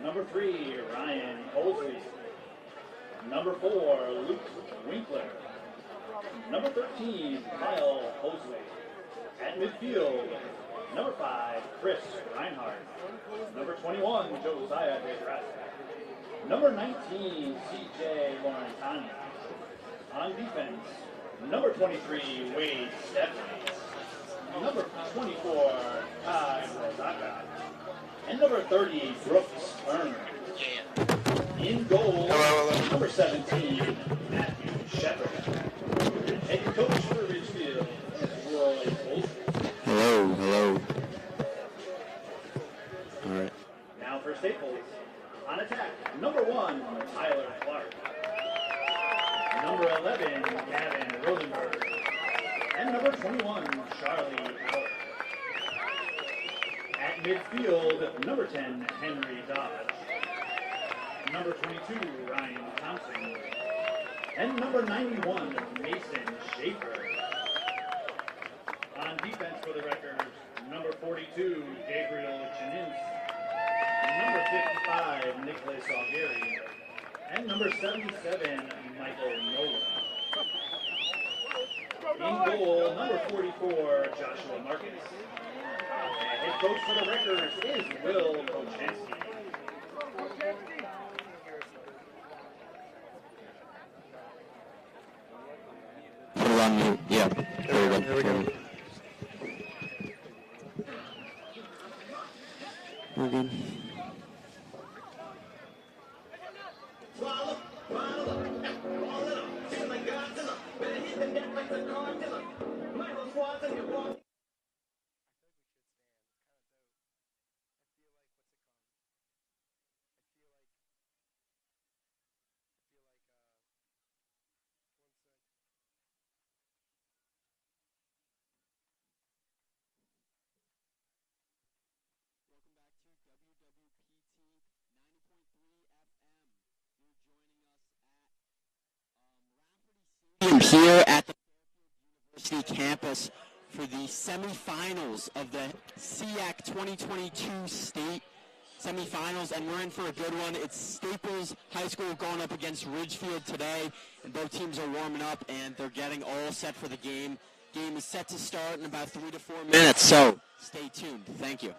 Number 3, Ryan Hosley. Number 4, Luke Winkler. Number 13, Kyle Hosley. At midfield, number 5, Chris Reinhardt. Number 21, Josiah DeGrasse. Number 19, CJ Laurentani. On defense, number 23, Wade Stephanie. Number 24, Ty Rosaka. And number 30, Brooks Turner. In goal, number 17, Matthew Shepard. And head coach for Ridgefield is Roy Olsen. Hello. All right. Now for Staples. On attack, number 1, Tyler Clark. Number 11, Gavin Rosenberg. And number 21, Charlie Howard. At midfield, number 10, Henry Dodge. Number 22, Ryan Thompson. And number 91, Mason Schaefer. On defense for the Wreckers, number 42, Gabriel Chinins. Number 55, Nicholas Algieri. And number 77, Michael Nolan. In goal, number 44, Joshua Marcus. And head coach for the Wreckers is Will Kochansky. Put it on mute. Yeah. There we go. We're good. Here at the University campus for the semifinals of the SEAC 2022 state semifinals, and we're in for a good one. It's Staples High School going up against Ridgefield today, and both teams are warming up and they're getting all set for the game. Game is set to start in about 3 to 4 minutes, so stay tuned. Thank you.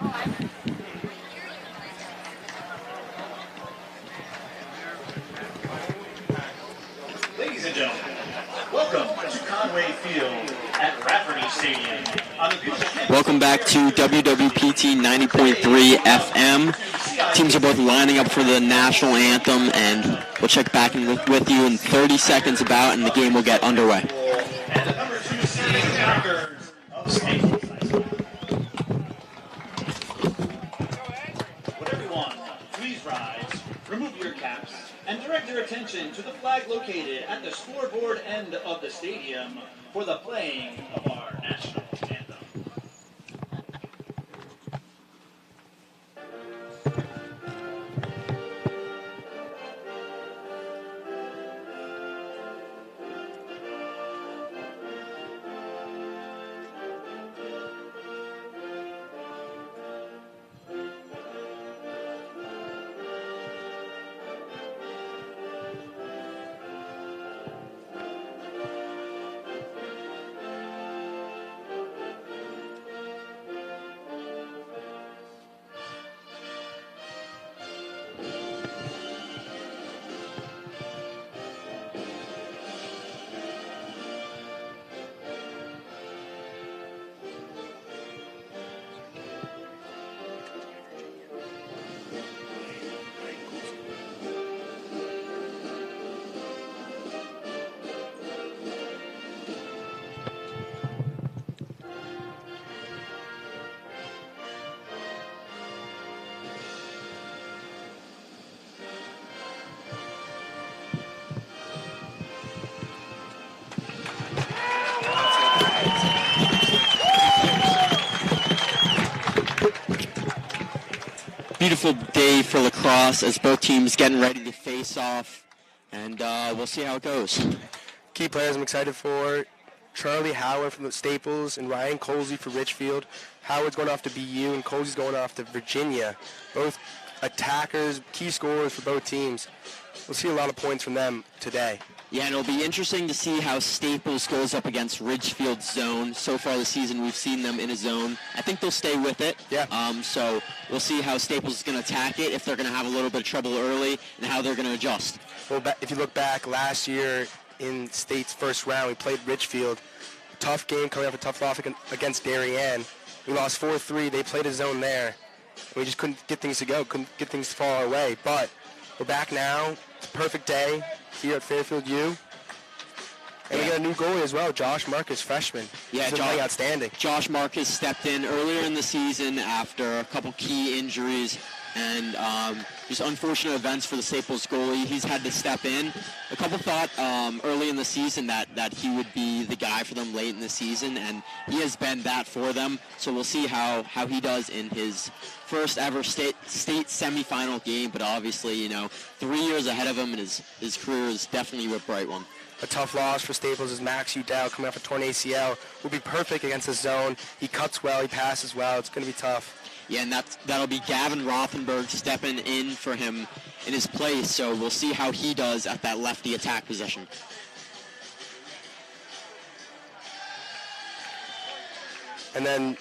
Ladies and gentlemen, welcome to Conway Field at Rafferty Stadium. Welcome back to WWPT 90.3 FM. Teams are both lining up for the national anthem, and we'll check back in with you in 30 seconds about, and the game will get underway. And the number 2 seed Packers of Staples. Would everyone please rise, remove your caps, and direct your attention to the flag located at the scoreboard end of the stadium for the playing of our national anthem. Beautiful day for lacrosse as both teams getting ready to face off, and we'll see how it goes. Key players I'm excited for: Charlie Howard from the Staples and Ryan Colsey for Ridgefield. Howard's going off to BU and Colsey's going off to Virginia. Both attackers, key scorers for both teams. We'll see a lot of points from them today. Yeah, and it'll be interesting to see how Staples goes up against Ridgefield's zone. So far this season, we've seen them in a zone. I think they'll stay with it. Yeah. So we'll see how Staples is going to attack it, if they're going to have a little bit of trouble early, and how they're going to adjust. Well, if you look back last year in state's first round, we played Ridgefield. Tough game coming off a tough loss against Darien. We lost 4-3. They played a zone there. We just couldn't get things to go, couldn't get things to fall our way. But we're back now. It's a perfect day here at Fairfield U. And we got a new goalie as well, Josh Marcus, freshman. Yeah, He's playing outstanding. Josh Marcus stepped in earlier in the season after a couple key injuries and just unfortunate events for the Staples goalie. He's had to step in. A couple thought early in the season that he would be the guy for them late in the season, and he has been that for them. So we'll see how he does in his first ever state semifinal game. But obviously, 3 years ahead of him, and his career is definitely a bright one. A tough loss for Staples is Max Udell coming off a torn ACL. Will be perfect against the zone. He cuts well, he passes well. It's going to be tough. Yeah, and that'll be Gavin Rothenberg stepping in for him in his place. So we'll see how he does at that lefty attack position. And then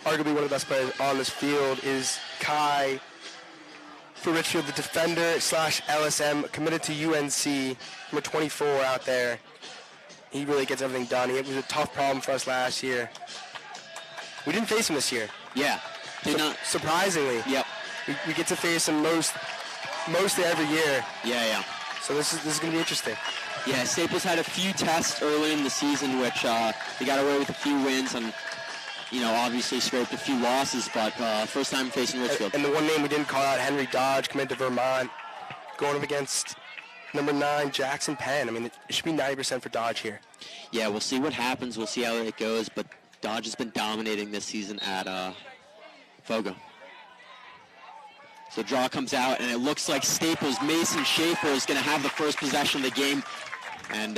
arguably one of the best players on this field is Kai for Ridgefield, the defender / LSM, committed to UNC, number 24 out there. He really gets everything done. It was a tough problem for us last year. We didn't face him this year. Yeah. Surprisingly. Yep. We get to face him mostly every year. Yeah. So this is going to be interesting. Yeah, Staples had a few tests early in the season, which they got away with a few wins and, obviously scraped a few losses, but first time facing Ridgefield. And the one name we didn't call out, Henry Dodge, committed to Vermont, going up against number 9, Jackson Penn. I mean, it should be 90% for Dodge here. Yeah, we'll see what happens. We'll see how it goes, but Dodge has been dominating this season at Fogo. So draw comes out, and it looks like Staples' Mason Schaefer is going to have the first possession of the game. And,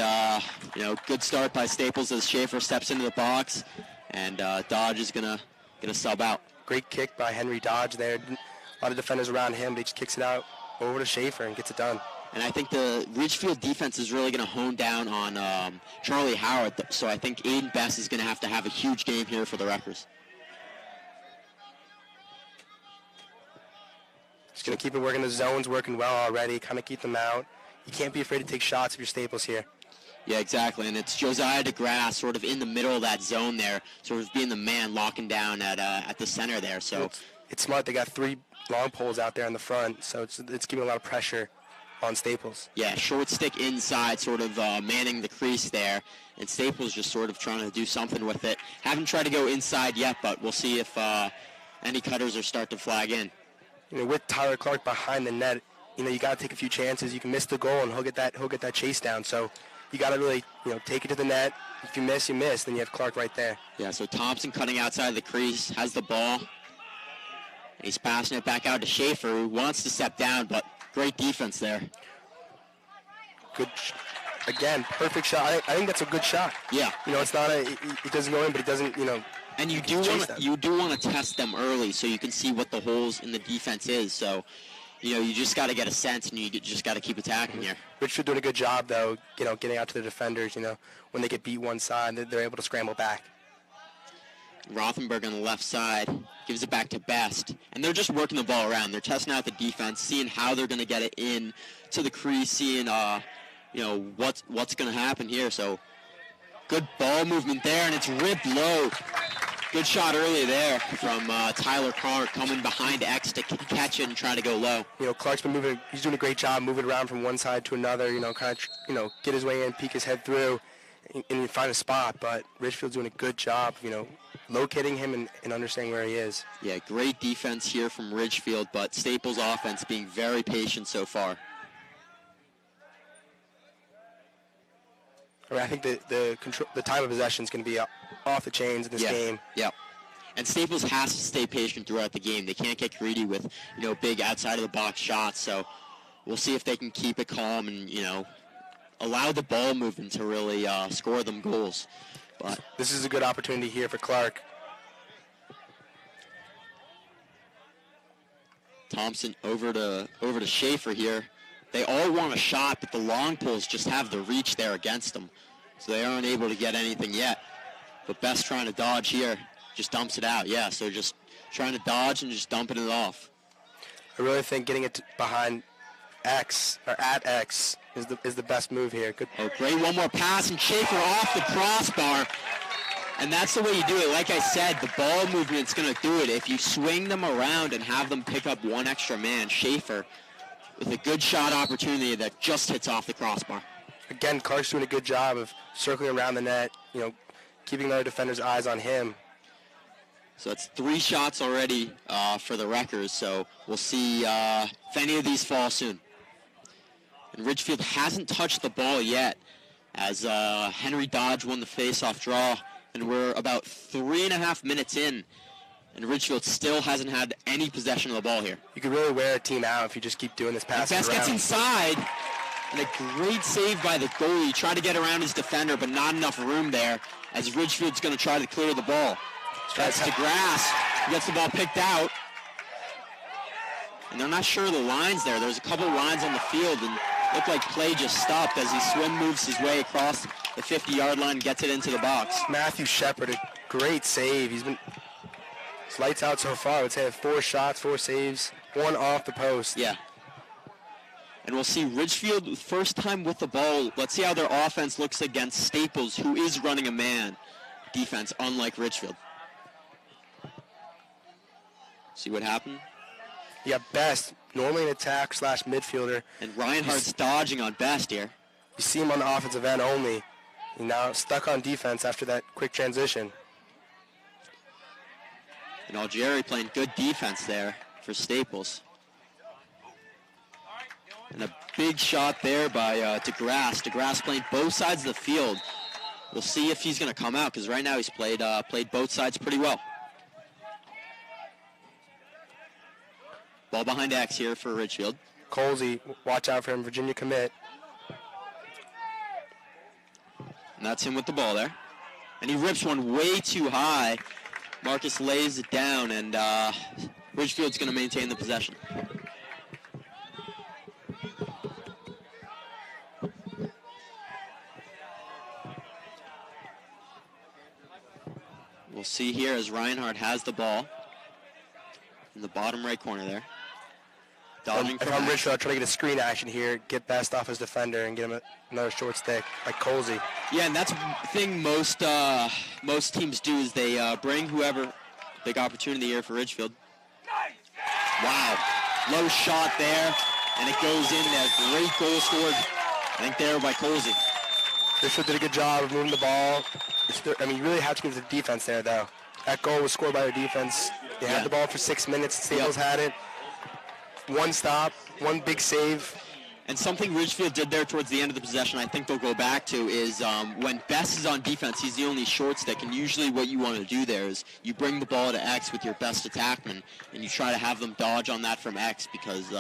good start by Staples as Schaefer steps into the box. And Dodge is going to sub out. Great kick by Henry Dodge there. A lot of defenders around him, but he just kicks it out over to Schaefer and gets it done. And I think the Ridgefield defense is really going to hone down on Charlie Howard. So I think Aiden Best is going to have a huge game here for the Wreckers. Just going to keep it working. The zone's working well already. Kind of keep them out. You can't be afraid to take shots if you're Staples here. Yeah, exactly. And it's Josiah DeGrasse sort of in the middle of that zone there, sort of being the man locking down at the center there. So it's smart. They got 3 long poles out there in the front, so it's giving a lot of pressure on Staples. Yeah, short stick inside, sort of manning the crease there, and Staples just sort of trying to do something with it. Haven't tried to go inside yet, but we'll see if any cutters are start to flag in. With Tyler Clark behind the net, you got to take a few chances. You can miss the goal, and he'll get that chase down. So you got to really, take it to the net. If you miss, you miss. Then you have Clark right there. Yeah, so Thompson cutting outside the crease, has the ball. He's passing it back out to Schaefer, who wants to step down, but great defense there. Good, again, perfect shot. I think that's a good shot. Yeah. It's not it doesn't go in, but it doesn't, And you do want to test them early so you can see what the holes in the defense is. So, you just got to get a sense, and you just got to keep attacking here. Ridgefield doing a good job, though, getting out to the defenders. When they get beat one side, they're able to scramble back. Rothenberg on the left side gives it back to Best, and they're just working the ball around. They're testing out the defense, seeing how they're going to get it in to the crease, seeing what's going to happen here. So good ball movement there, and it's ripped low. Good shot early there from Tyler Clark coming behind X to catch it and try to go low. Clark's been moving. He's doing a great job moving around from one side to another. Get his way in, peek his head through, and find a spot. But Ridgefield's doing a good job, locating him and understanding where he is. Yeah, great defense here from Ridgefield, but Staples' offense being very patient so far. I think the time of possession is going to be off the chains in this game. Yeah. And Staples has to stay patient throughout the game. They can't get greedy with, big outside of the box shots. So we'll see if they can keep it calm and, allow the ball movement to really score them goals. But this is a good opportunity here for Clark. Thompson over to Schaefer here. They all want a shot, but the long poles just have the reach there against them. So they aren't able to get anything yet. But Best trying to dodge here. Just dumps it out. Yeah, so just trying to dodge and just dumping it off. I really think getting it behind X, or at X, is the best move here. Good. Oh, great. One more pass, and Schaefer off the crossbar. And that's the way you do it. Like I said, the ball movement's going to do it. If you swing them around and have them pick up one extra man, Schaefer with a good shot opportunity that just hits off the crossbar. Again, Clark's doing a good job of circling around the net, keeping the other defender's eyes on him. So it's 3 shots already for the Wreckers, so we'll see if any of these fall soon. And Ridgefield hasn't touched the ball yet, as Henry Dodge won the face-off draw, and we're about 3.5 minutes in, and Ridgefield still hasn't had any possession of the ball here. You could really wear a team out if you just keep doing this pass. Best gets inside, and a great save by the goalie. Tried to get around his defender, but not enough room there, as Ridgefield's going to try to clear the ball. That's DeGrasse. He gets the ball picked out. And they're not sure of the lines there. There's a couple of lines on the field, and looked like play just stopped as he swim moves his way across the 50-yard line and gets it into the box. Matthew Shepard, a great save. He's lights out so far. I would say 4 shots, 4 saves, 1 off the post. Yeah. And we'll see Ridgefield first time with the ball. Let's see how their offense looks against Staples, who is running a man defense, unlike Ridgefield. See what happened? Yeah, Best, normally an attack / midfielder. And Reinhardt's dodging on Best here. You see him on the offensive end only. He's now stuck on defense after that quick transition. And Algieri playing good defense there for Staples. And a big shot there by DeGrasse. DeGrasse playing both sides of the field. We'll see if he's going to come out, because right now he's played both sides pretty well. Ball behind X here for Ridgefield. Colsey, watch out for him, Virginia commit. And that's him with the ball there. And he rips one way too high. Marcus lays it down, and Ridgefield's going to maintain the possession. We'll see here as Reinhardt has the ball in the bottom right corner there. Dodging If from I'm X. Ridgefield, I'll try to get a screen action here, get Best off his defender, and get him another short stick, like Colsey. Yeah, and that's the thing most teams do is they bring whoever, big opportunity here for Ridgefield. Wow, low shot there, and it goes in there. Great goal scored, I think there by Colsey. Ridgefield did a good job of moving the ball. You really have to give it to the defense there, though. That goal was scored by their defense. They had the ball for 6 minutes. Staples had it. One stop, one big save. And something Ridgefield did there towards the end of the possession, I think they'll go back to, is when Best is on defense, he's the only short stick, and usually what you want to do there is you bring the ball to X with your best attackman, and you try to have them dodge on that from X because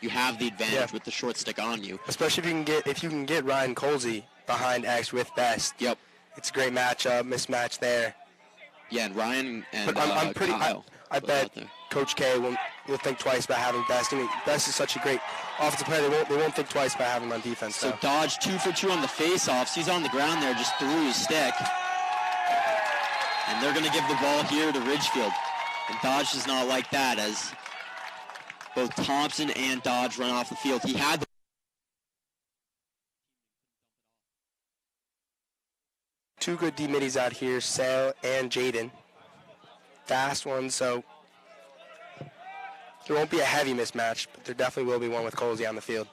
you have the advantage with the short stick on you. Especially if you can get Ryan Colsey behind X with Best. Yep. It's a great matchup, mismatch there. Yeah, and Ryan and I'm pretty. Kyle. I bet Coach K will think twice about having Best. Best is such a great offensive player. They won't think twice about having him on defense. So Dodge 2 for 2 on the face-offs. He's on the ground there, just threw his stick. And they're going to give the ball here to Ridgefield. And Dodge does not like that as both Thompson and Dodge run off the field. He had the two good D-middies out here, Sale and Jaden. Fast ones, so there won't be a heavy mismatch, but there definitely will be one with Colsey on the field.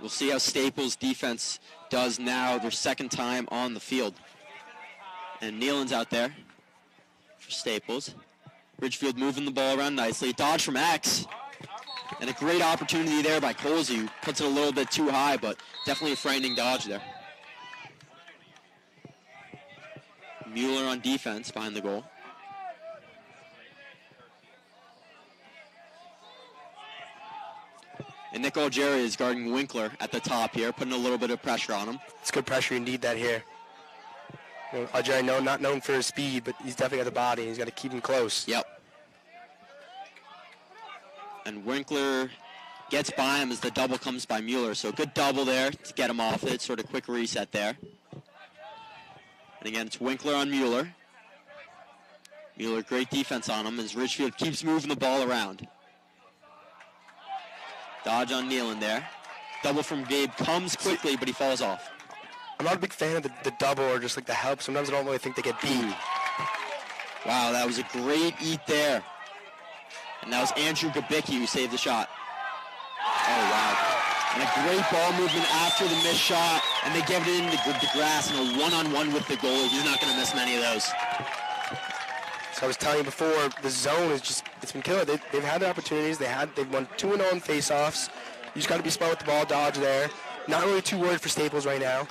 We'll see how Staples' defense does now, their second time on the field. And Nealon's out there for Staples. Ridgefield moving the ball around nicely. Dodge from X. And a great opportunity there by Colsey, who puts it a little bit too high, but definitely a frightening dodge there. Mueller on defense behind the goal. And Nick Algeri is guarding Winkler at the top here, putting a little bit of pressure on him. It's good pressure. You need that here. Algeri, not known for his speed, but he's definitely got the body. He's got to keep him close. Yep. And Winkler gets by him as the double comes by Mueller. So good double there to get him off it. Sort of quick reset there. And again, it's Winkler on Mueller. Mueller, great defense on him as Ridgefield keeps moving the ball around. Dodge on Nealon there. Double from Gabe comes quickly, but he falls off. I'm not a big fan of the double or just like the help. Sometimes I don't really think they get beat. Wow, that was a great eat there. And that was Andrew Gabicki who saved the shot. Oh, wow. And a great ball movement after the missed shot, and they give it into DeGrasse and a one-on-one with the goalie. He's not going to miss many of those. So I was telling you before, the zone is just, it's been killer. They've had their opportunities. They've won 2-0 on face-offs. You just got to be smart with the ball, dodge there. Not really too worried for Staples right now.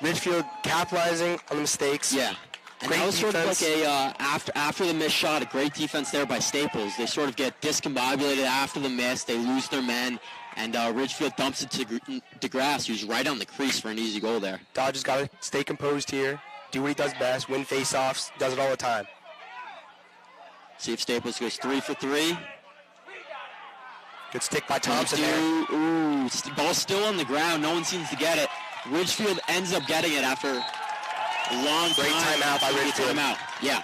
Ridgefield capitalizing on the mistakes. Yeah. And Great that was sort of defense. like after the missed shot, a great defense there by Staples. They sort of get discombobulated after the miss. They lose their men, and Ridgefield dumps it to DeGrasse, who's right on the crease for an easy goal there. Dodge has got to stay composed here, do what he does best, win face-offs, does it all the time. See if Staples goes 3 for 3. Good stick by Thompson there. Ooh, ball still on the ground. No one seems to get it. Ridgefield ends up getting it after a long Great timeout by Ridgefield. Timeout. Yeah.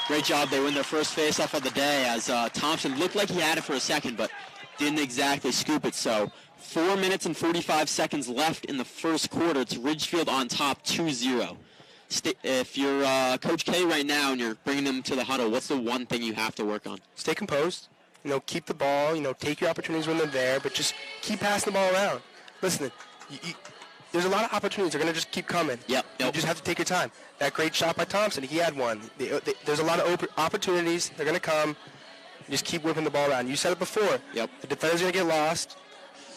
Great job. They win their first face-off of the day as Thompson looked like he had it for a second, but didn't exactly scoop it. So 4 minutes and 45 seconds left in the first quarter. It's Ridgefield on top 2-0. If you're Coach K right now and you're bringing them to the huddle, what's the one thing you have to work on? Stay composed. Keep the ball. Take your opportunities when they're there, but just keep passing the ball around. Listen, there's a lot of opportunities. They're going to just keep coming. Yep. You just have to take your time. That great shot by Thompson, he had one. There's a lot of opportunities. They're going to come. You just keep whipping the ball around. You said it before. Yep. The defender's going to get lost.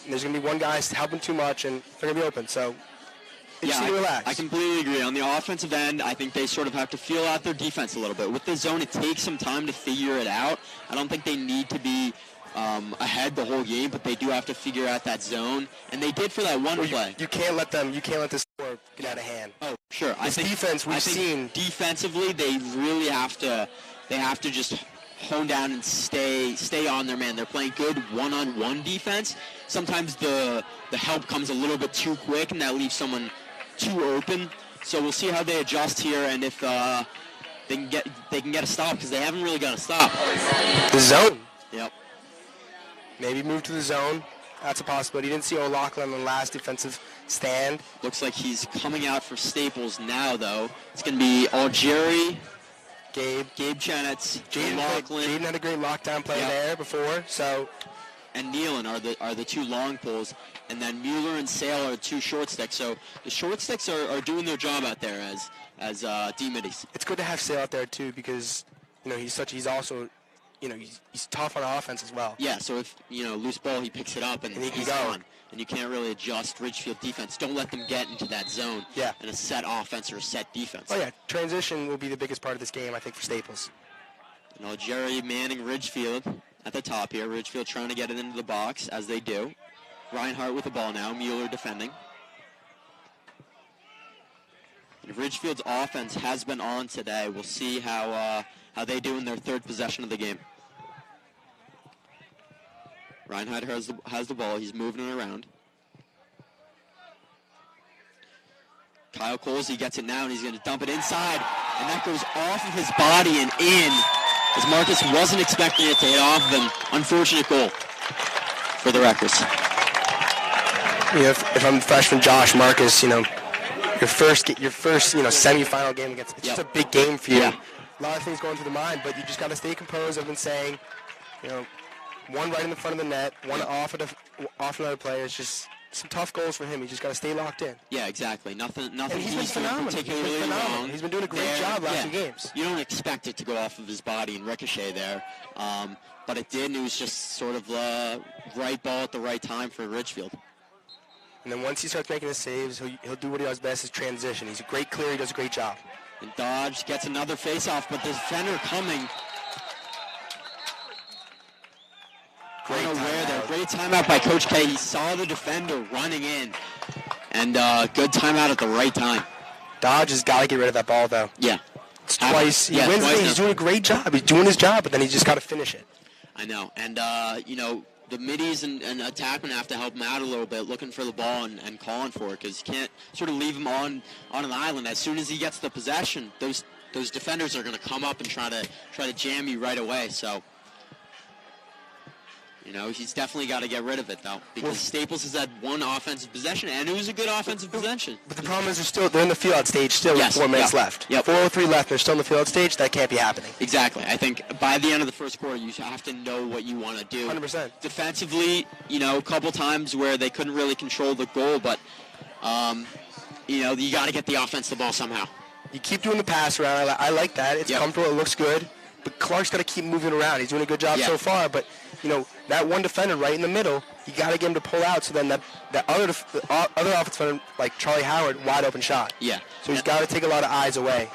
And there's going to be one guy helping too much, and they're going to be open. So, just relax. I completely agree. On the offensive end, I think they sort of have to feel out their defense a little bit. With the zone, it takes some time to figure it out. I don't think they need to be ahead the whole game, but they do have to figure out that zone, and they did for that one play. You can't let this score get out of hand. Oh, sure. I think defense we've seen defensively they really have to just hone down and stay on their man. They're playing good one-on-one defense. Sometimes the help comes a little bit too quick, and that leaves someone too open. So we'll see how they adjust here, and if they can get a stop, because they haven't really got a stop. The zone. Yep. Maybe move to the zone. That's a possibility. You didn't see O'Loughlin on the last defensive stand. Looks like he's coming out for Staples now, though. It's going to be Algieri, Gabe Jennets, O'Loughlin. Jaden had a great lockdown play there before, so. And Nealon are the two long pulls, and then Mueller and Sale are two short sticks. So the short sticks are doing their job out there as D-middies. It's good to have Sale out there too because he's also he's tough on offense as well. Yeah. So if loose ball, he picks it up and he's gone, and you can't really adjust Ridgefield defense. Don't let them get into that zone. Yeah. In a set offense or a set defense. Oh yeah, transition will be the biggest part of this game, I think, for Staples. And Algieri manning Ridgefield at the top here. Ridgefield trying to get it into the box, as they do. Reinhardt with the ball now. Mueller defending. And Ridgefield's offense has been on today. We'll see how they do in their third possession of the game. Reinhardt has the ball. He's moving it around. Kyle Coles, he gets it now, and he's going to dump it inside. And that goes off of his body and in, as Marcus wasn't expecting it to hit off of him. Unfortunate goal for the Wreckers. If I'm freshman Josh Marcus, your first semifinal game against, it's just a big game for you. Yeah. A lot of things going through the mind, but you just got to stay composed. I've been saying, one right in the front of the net, one off another player. It's just some tough goals for him. You just got to stay locked in. Yeah, exactly. Nothing. And he's been phenomenal. Particularly wrong. He's been doing a great job last few games. You don't expect it to go off of his body and ricochet there, but it did, and it was just sort of right ball at the right time for Ridgefield. And then once he starts making his saves, he'll do what he does best, is transition. He's a great clear. He does a great job. And Dodge gets another face-off, but the defender coming. Great timeout there. Great timeout by Coach K. He saw the defender running in, and good timeout at the right time. Dodge has got to get rid of that ball, though. Yeah. It's twice. He wins it. He's doing a great job. He's doing his job, but then he's just got to finish it. I know. And, the middies and attackmen have to help him out a little bit, looking for the ball and calling for it, because you can't sort of leave him on an island. As soon as he gets the possession, those defenders are going to come up and try to jam you right away. So, he's definitely got to get rid of it, though, because Staples has had one offensive possession, and it was a good offensive possession. But the problem is they're in the field stage still with 4 minutes left. Yep. 4:03 left, they're still in the field stage. That can't be happening. Exactly. I think by the end of the first quarter, you have to know what you want to do. 100%. Defensively, a couple times where they couldn't really control the goal, but, you got to get the offense the ball somehow. You keep doing the pass around. I like that. It's comfortable. It looks good. But Clark's got to keep moving around. He's doing a good job so far, but that one defender right in the middle, you got to get him to pull out. So then that other offensive defender, like Charlie Howard, wide open shot. Yeah. So he's got to take a lot of eyes away.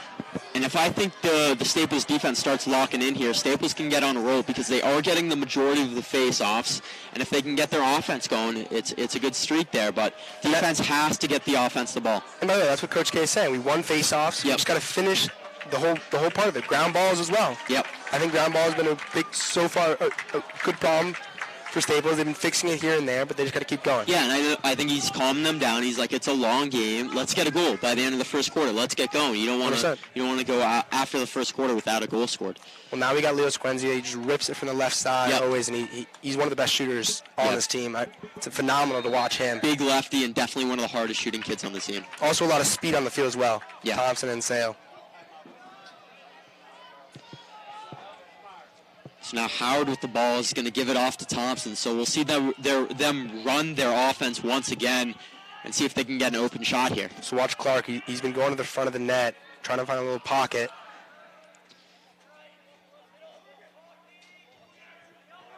And if I think the Staples defense starts locking in here, Staples can get on a roll because they are getting the majority of the face-offs. And if they can get their offense going, it's a good streak there. But defense has to get the offense the ball. And by the way, that's what Coach K is saying. We won face-offs. We just got to finish the whole part of it. Ground balls as well. Yep. I think ground ball has been a good problem for Staples. They've been fixing it here and there, but they just got to keep going. Yeah, and I think he's calming them down. He's like, it's a long game. Let's get a goal by the end of the first quarter. Let's get going. You don't want to go after the first quarter without a goal scored. Well, now we got Leo Squenzia. He just rips it from the left side always, and he's one of the best shooters on this team. It's phenomenal to watch him. Big lefty and definitely one of the hardest shooting kids on the team. Also a lot of speed on the field as well. Yeah. Thompson and Sale. So now Howard with the ball is going to give it off to Thompson. So we'll see them run their offense once again and see if they can get an open shot here. So watch Clark. He's been going to the front of the net, trying to find a little pocket.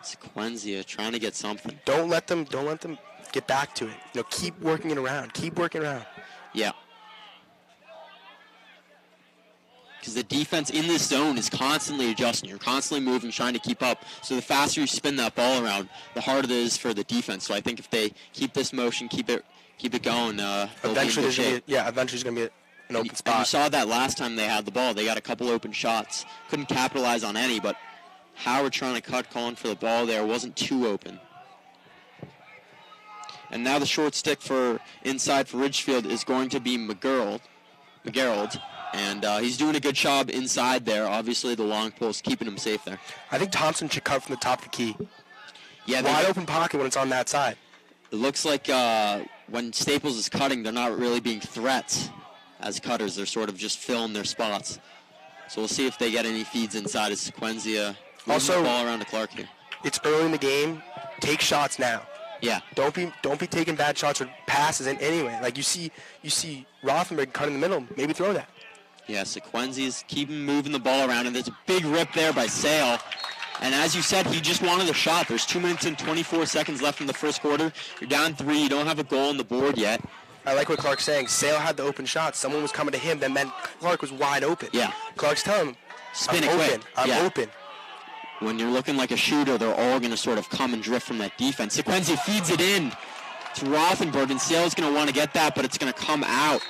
Sequenzia trying to get something. Don't let them get back to it. Keep working it around. Keep working around. Yeah. Because the defense in this zone is constantly adjusting. You're constantly moving, trying to keep up. So the faster you spin that ball around, the harder it is for the defense. So I think if they keep this motion, keep it going, eventually there's going to be an open spot. And you saw that last time they had the ball. They got a couple open shots. Couldn't capitalize on any, but Howard trying to cut, calling for the ball there. Wasn't too open. And now the short stick for inside for Ridgefield is going to be McGarreld. And he's doing a good job inside there. Obviously, the long post keeping him safe there. I think Thompson should cut from the top of the key. Yeah, wide open pocket when it's on that side. It looks like when Staples is cutting, they're not really being threats as cutters. They're sort of just filling their spots. So we'll see if they get any feeds inside of Sequenzia. Also, the ball around to Clark here. It's early in the game. Take shots now. Yeah. Don't be taking bad shots or passes in anyway. Like you see Rothenberg cut in the middle. Maybe throw that. Yeah, Sequenzia's keeping moving the ball around, and there's a big rip there by Sale. And as you said, he just wanted a shot. There's 2 minutes and 24 seconds left in the first quarter. You're down 3. You don't have a goal on the board yet. I like what Clark's saying. Sale had the open shot. Someone was coming to him. That meant Clark was wide open. Yeah. Clark's telling him, Spin it I'm quick. open. I'm open. When you're looking like a shooter, they're all going to sort of come and drift from that defense. Sequenzia feeds it in to Rothenberg, and Sale's going to want to get that, but it's going to come out.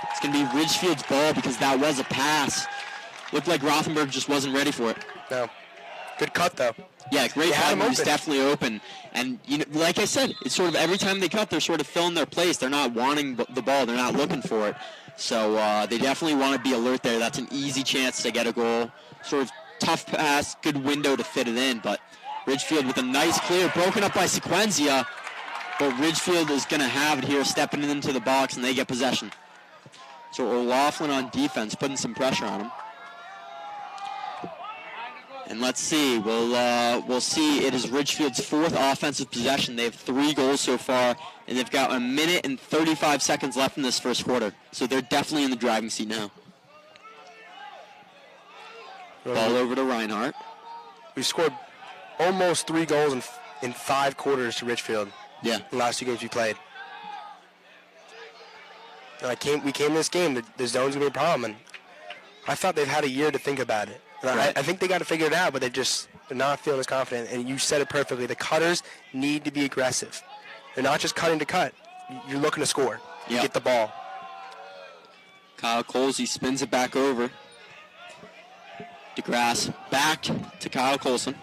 It's going to be Ridgefield's ball because that was a pass. Looked like Rothenberg just wasn't ready for it. No. Good cut, though. Yeah, great cut. He was definitely open. And, you know, like I said, it's sort of every time they cut, they're sort of filling their place. They're not wanting the ball. They're not looking for it. So they definitely want to be alert there. That's an easy chance to get a goal. Sort of tough pass, good window to fit it in. But Ridgefield with a nice clear, broken up by Sequenzia. But Ridgefield is going to have it here, stepping into the box, and they get possession. So O'Loughlin on defense, putting some pressure on him. And let's see. We'll see. It is Ridgefield's 4th offensive possession. They have 3 goals so far, and they've got 1 minute and 35 seconds left in this first quarter. So they're definitely in the driving seat now. Ball over to Reinhardt. We scored almost 3 goals in 5 quarters to Ridgefield. Yeah. The last 2 games we played. And we came this game. The zone's gonna be a problem, and I thought they've had a year to think about it. And right. I think they got to figure it out, but they're not feeling as confident. And you said it perfectly. The cutters need to be aggressive. They're not just cutting to cut. You're looking to score. You get the ball. Kyle Colsey spins it back over. DeGrasse back to Kyle Colsey.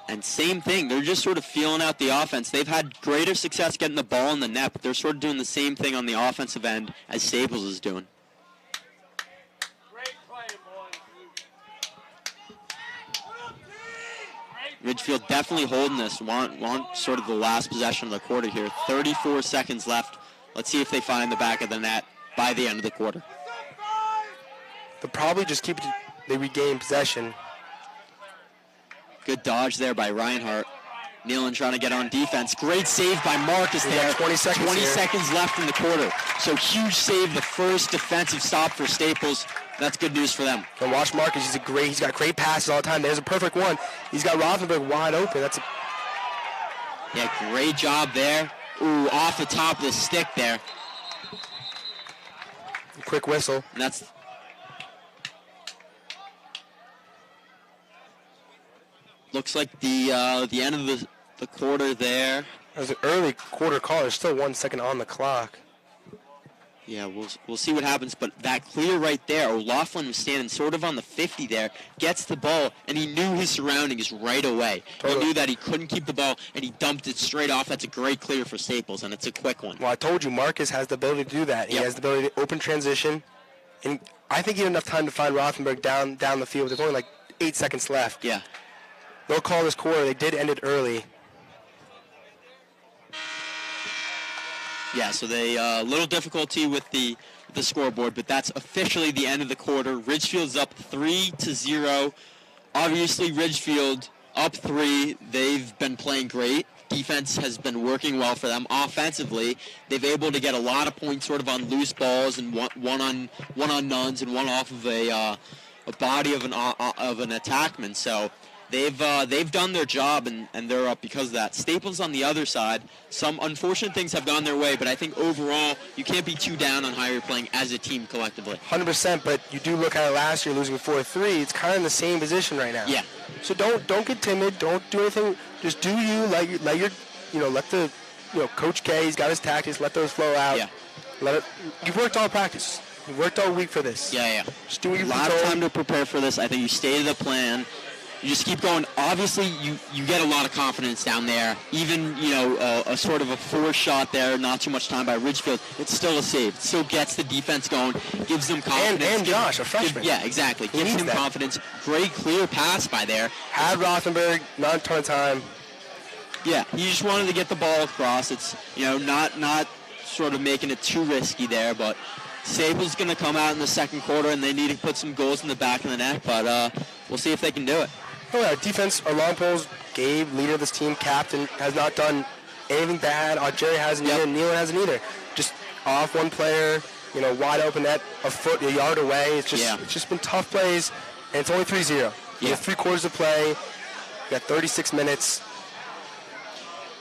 And same thing, they're just sort of feeling out the offense. They've had greater success getting the ball in the net, but they're sort of doing the same thing on the offensive end as Staples is doing. Ridgefield definitely holding this. Want sort of the last possession of the quarter here. 34 seconds left. Let's see if they find the back of the net by the end of the quarter. They'll probably just they regain possession. Good dodge there by Reinhardt. Nealon trying to get on defense. Great save by Marcus there. 20 seconds left in the quarter. So huge save, the first defensive stop for Staples. That's good news for them. And watch Marcus. He's got great passes all the time. There's a perfect one. He's got Rothenberg wide open. Yeah, great job there. Ooh, off the top of the stick there. Quick whistle. And that's looks like the end of the quarter there. That was an early quarter call. There's still 1 second on the clock. Yeah, we'll see what happens. But that clear right there, O'Loughlin was standing sort of on the 50 there, gets the ball, and he knew his surroundings right away. Totally. He knew that he couldn't keep the ball, and he dumped it straight off. That's a great clear for Staples, and it's a quick one. Well, I told you, Marcus has the ability to do that. He has the ability to open transition, and I think he had enough time to find Rothenberg down the field. There's only like 8 seconds left. Yeah. They'll call this quarter. They did end it early. Yeah, so they little difficulty with the scoreboard, but that's officially the end of the quarter. Ridgefield's up 3-0. Obviously, Ridgefield up 3. They've been playing great. Defense has been working well for them. Offensively, they've able to get a lot of points sort of on loose balls and one on nuns and one off of a body of an attackman. So they've done their job, and they're up because of that. Staples on the other side, some unfortunate things have gone their way, but I think overall you can't be too down on how you're playing as a team collectively. 100%, but you do look at it last year, losing 4-3. It's kind of in the same position right now. Yeah. So don't get timid. Don't do anything. Just do you. Let Coach K, he's got his tactics. Let those flow out. Yeah. You've worked all practice. You've worked all week for this. Yeah. Just do what you've a lot of time to prepare for this. I think you stated the plan. you just keep going. Obviously, you get a lot of confidence down there. Even, a sort of a force shot there, not too much time by Ridgefield. It's still a save. It still gets the defense going, gives them confidence. And Josh, a freshman. Yeah, exactly. Gives them confidence. Great clear pass by there. Had Rothenberg, not a ton of time. Yeah, he just wanted to get the ball across. It's, not sort of making it too risky there, but Staples going to come out in the second quarter, and they need to put some goals in the back of the net, but we'll see if they can do it. Oh, yeah, defense, our long poles, Gabe, leader of this team, captain, has not done anything bad. Jerry hasn't either, Nealon hasn't either. Just off one player, wide open net, a yard away. It's just been tough plays, and it's only 3-0. You have 3 quarters to play. You got 36 minutes.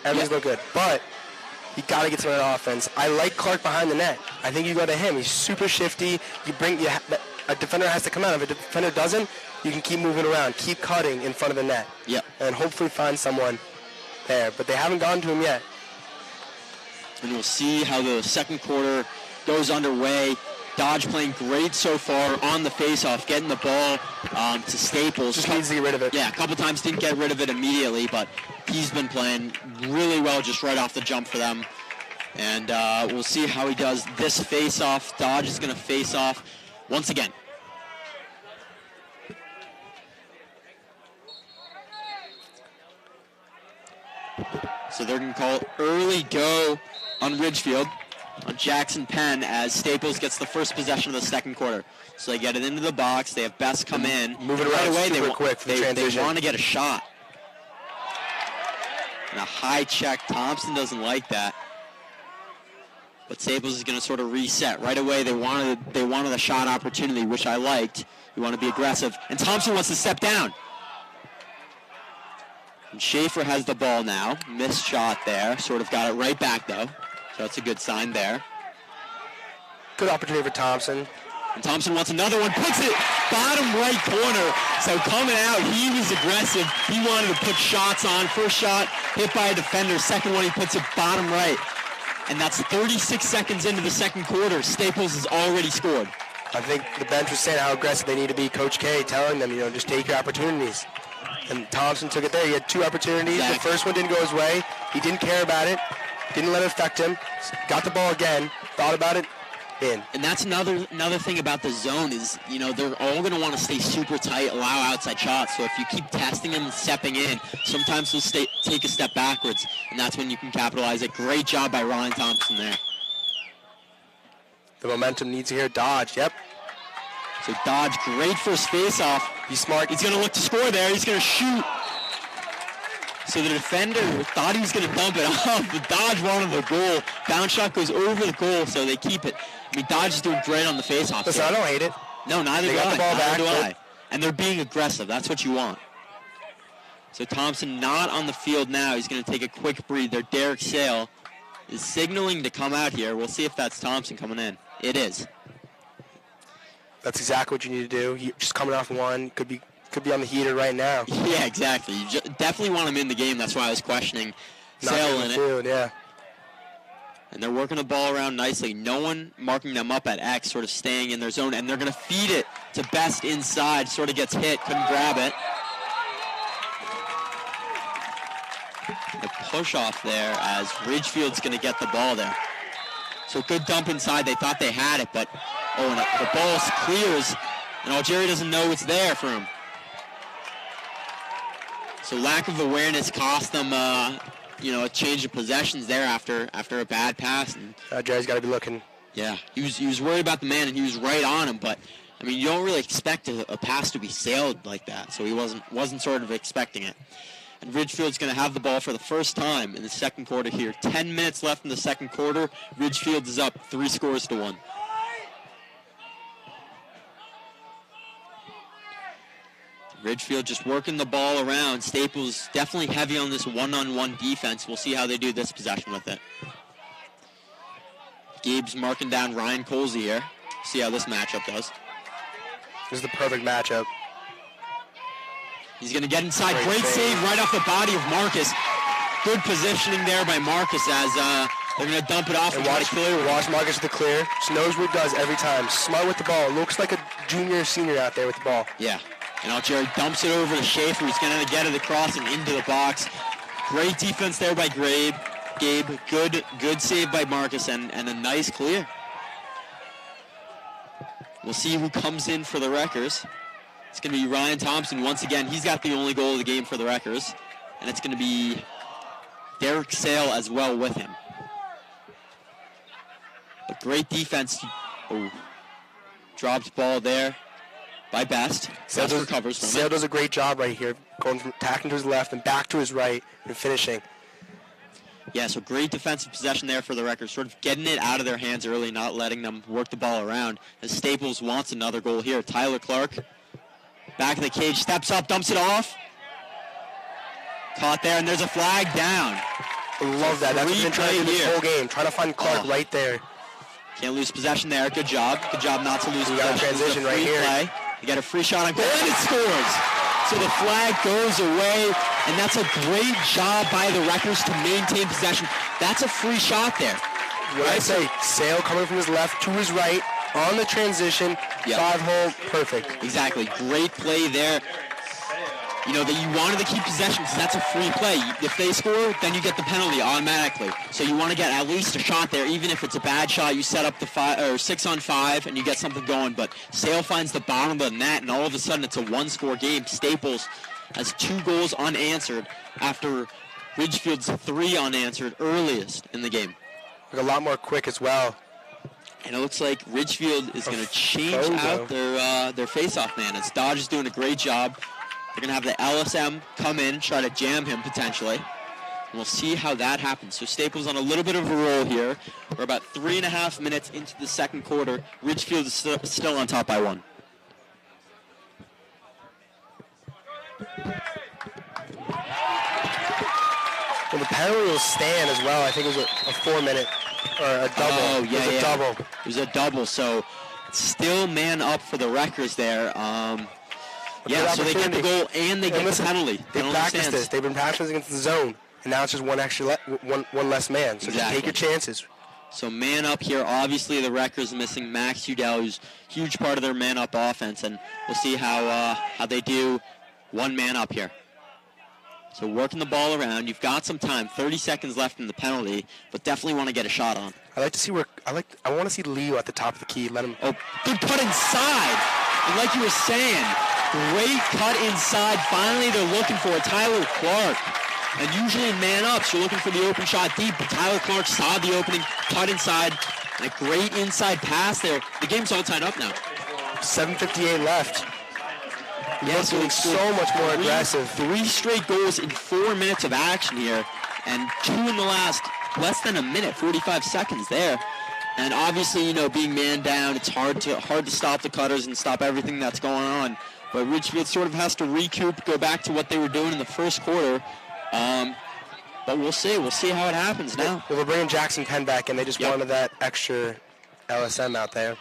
Everything's no good. But you got to get some of that offense. I like Clark behind the net. I think you go to him. He's super shifty. A defender has to come out. If a defender doesn't, you can keep moving around, keep cutting in front of the net, and hopefully find someone there. But they haven't gotten to him yet. And we'll see how the second quarter goes underway. Dodge playing great so far on the faceoff, getting the ball to Staples. Just needs to get rid of it. Yeah, a couple times didn't get rid of it immediately, but he's been playing really well just right off the jump for them. And we'll see how he does this faceoff. Dodge is going to face off once again. So they're going to call early go on Ridgefield, on Jackson Penn, as Staples gets the first possession of the second quarter. So they get it into the box. They have Best come in. Move it around right away. Super quick for the transition. They want to get a shot. And a high check. Thompson doesn't like that. But Staples is going to sort of reset. Right away, they wanted a shot opportunity, which I liked. You want to be aggressive. And Thompson wants to step down. And Schaefer has the ball now. Missed shot there. Sort of got it right back, though. So that's a good sign there. Good opportunity for Thompson. And Thompson wants another one. Puts it bottom right corner. So coming out, he was aggressive. He wanted to put shots on. First shot hit by a defender. Second one, he puts it bottom right. And that's 36 seconds into the second quarter. Staples has already scored. I think the bench was saying how aggressive they need to be. Coach K telling them, just take your opportunities. And Thompson took it there. He had 2 opportunities. Exactly. The first one didn't go his way. He didn't care about it. Didn't let it affect him. Got the ball again. Thought about it. In. And that's another thing about the zone is, they're all going to want to stay super tight, allow outside shots. So if you keep testing them and stepping in, sometimes they'll take a step backwards, and that's when you can capitalize it. Great job by Ryan Thompson there. The momentum needs to hear Dodge. Yep. So Dodge, great first face-off. He's smart. He's going to look to score there. He's going to shoot. So the defender thought he was going to dump it off, but Dodge wanted the goal. Bounce shot goes over the goal, so they keep it. I mean, Dodge is doing great on the faceoff. Listen, I don't hate it. No, neither do I. They got the ball back. Neither do I. And they're being aggressive. That's what you want. So Thompson not on the field now. He's going to take a quick breather. Derek Sale is signaling to come out here. We'll see if that's Thompson coming in. It is. That's exactly what you need to do. You're just coming off one. Could be on the heater right now. Yeah, exactly. You definitely want him in the game. That's why I was questioning Sale in it. Field, yeah. And they're working the ball around nicely. No one marking them up at X, sort of staying in their zone. And they're going to feed it to Best inside. Sort of gets hit. Couldn't grab it. The push off there as Ridgefield's going to get the ball there. So good dump inside. They thought they had it, but and the ball clears. And Algeria doesn't know it's there for him. So lack of awareness cost them, a change of possessions there after a bad pass. And Jerry's got to be looking. Yeah, he was worried about the man, and he was right on him. But I mean, you don't really expect a pass to be sailed like that, so he wasn't sort of expecting it. And Ridgefield's going to have the ball for the first time in the second quarter here. 10 minutes left in the second quarter. Ridgefield is up 3-1. Ridgefield just working the ball around. Staples definitely heavy on this one-on-one defense. We'll see how they do this possession with it. Gabe's marking down Ryan Colsey here. See how this matchup does. This is the perfect matchup. He's going to get inside. Great save right off the body of Marcus. Good positioning there by Marcus as they're going to dump it off and watch Marcus with the clear. Just knows what he does every time. Smart with the ball. Looks like a junior, senior out there with the ball. Yeah. And Algeri dumps it over to Schaefer, who's going to get it across and into the box. Great defense there by Gabe. Good save by Marcus, and a nice clear. We'll see who comes in for the Wreckers. It's going to be Ryan Thompson once again. He's got the only goal of the game for the Wreckers. And it's going to be Derek Sale as well with him. But great defense. Oh, dropped ball there by Best. Best recovers from it. Sale does a great job right here, going from attacking to his left and back to his right and finishing. Yeah, so great defensive possession there for the Wreckers, sort of getting it out of their hands early, not letting them work the ball around. As Staples wants another goal here. Tyler Clark, back of the cage, steps up, dumps it off. Caught there, and there's a flag down. I love that. That's what they're trying to do this whole game, trying to find Clark right there. Can't lose possession there. Good job. Good job not to lose possession. Got a transition right here. Play. You got a free shot on goal, and it scores. So the flag goes away, and that's a great job by the Wreckers to maintain possession. That's a free shot there. What I say, Sale coming from his left to his right on the transition, 5-hole, perfect. Exactly. Great play there. You know, that you wanted to keep possession because that's a free play. If they score, then you get the penalty automatically. So you want to get at least a shot there. Even if it's a bad shot, you set up the 6-on-5 and you get something going. But Sale finds the bottom of the net, and all of a sudden it's a one-score game. Staples has 2 goals unanswered after Ridgefield's 3 unanswered earliest in the game. A lot more quick as well. And it looks like Ridgefield is going to change out their face-off man. As Dodge is doing a great job. They're going to have the LSM come in, try to jam him potentially. And we'll see how that happens. So Staples on a little bit of a roll here. We're about 3.5 minutes into the second quarter. Ridgefield is still on top by 1. Well, the penalty will stand as well. I think it was a 4-minute or a double. Oh, yeah, it was a double. It was a double, so still man up for the Wreckers there. Yeah, so they get the goal and they get the penalty. They practiced this. They've been practicing against the zone, and now it's just one less man. So just take your chances. So man up here. Obviously, the Wreckers missing Max Udell, who's a huge part of their man up offense, and we'll see how they do one man up here. So working the ball around. You've got some time. 30 seconds left in the penalty, but definitely want to get a shot on. I like to see I want to see Leo at the top of the key. Let him. Oh, good cut inside. And like you were saying, great cut inside. Finally, they're looking for it. Tyler Clark. And usually in man-ups, you're looking for the open shot deep, but Tyler Clark saw the opening, cut inside, and a great inside pass there. The game's all tied up now. 7:58 left. Yeah, so it's so much more aggressive. 3 straight goals in 4 minutes of action here, and 2 in the last less than a minute, 45 seconds there. And obviously, you know, being man down, it's hard to stop the cutters and stop everything that's going on. But Ridgefield sort of has to recoup, go back to what they were doing in the first quarter. But we'll see. We'll see how it happens now. Well, we're bringing Jackson Penn back, and they just wanted that extra LSM out there.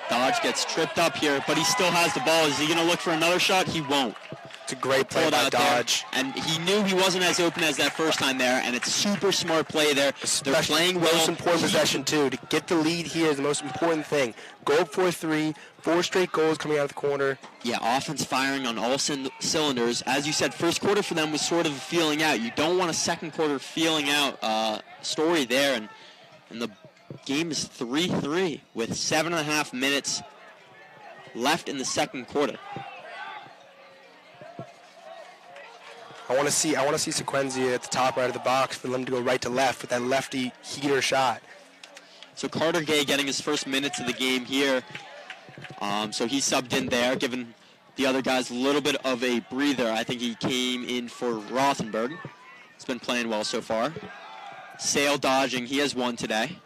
Dodge gets tripped up here, but he still has the ball. Is he going to look for another shot? He won't. It's a great play by Dodge. There. And he knew he wasn't as open as that first time there, and it's super smart play there. They're playing well. Most important possession, too. To get the lead here is the most important thing. Go up 4-3, 4 straight goals coming out of the corner. Yeah, offense firing on all cylinders. As you said, first quarter for them was sort of feeling out. You don't want a second quarter feeling out story there, and the game is 3-3 with 7.5 minutes left in the second quarter. I want to see Sequenzia at the top right of the box for them to go right to left with that lefty heater shot. So Carter Gay getting his first minutes of the game here. So he subbed in there, giving the other guys a little bit of a breather. I think he came in for Rothenberg. He's been playing well so far. Sale dodging. He has 1 today.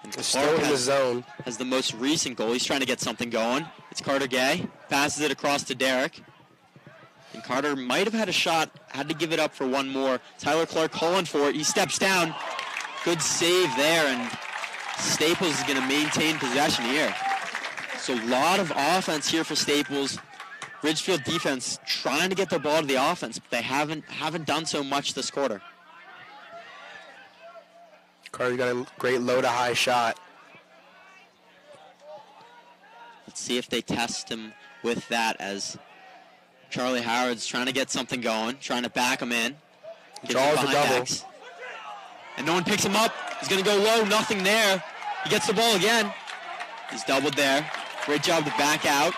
And still in the zone. Has the most recent goal. He's trying to get something going. It's Carter Gay. Passes it across to Derek. And Carter might have had a shot. Had to give it up for one more. Tyler Clark calling for it. He steps down. Good save there. And Staples is going to maintain possession here. So a lot of offense here for Staples. Ridgefield defense trying to get their ball to the offense, but they haven't done so much this quarter. Carter got a great low to high shot. Let's see if they test him with that, as Charlie Howard's trying to get something going, trying to back him in. Draws the double. X. And no one picks him up. He's going to go low, nothing there. He gets the ball again. He's doubled there. Great job to back out.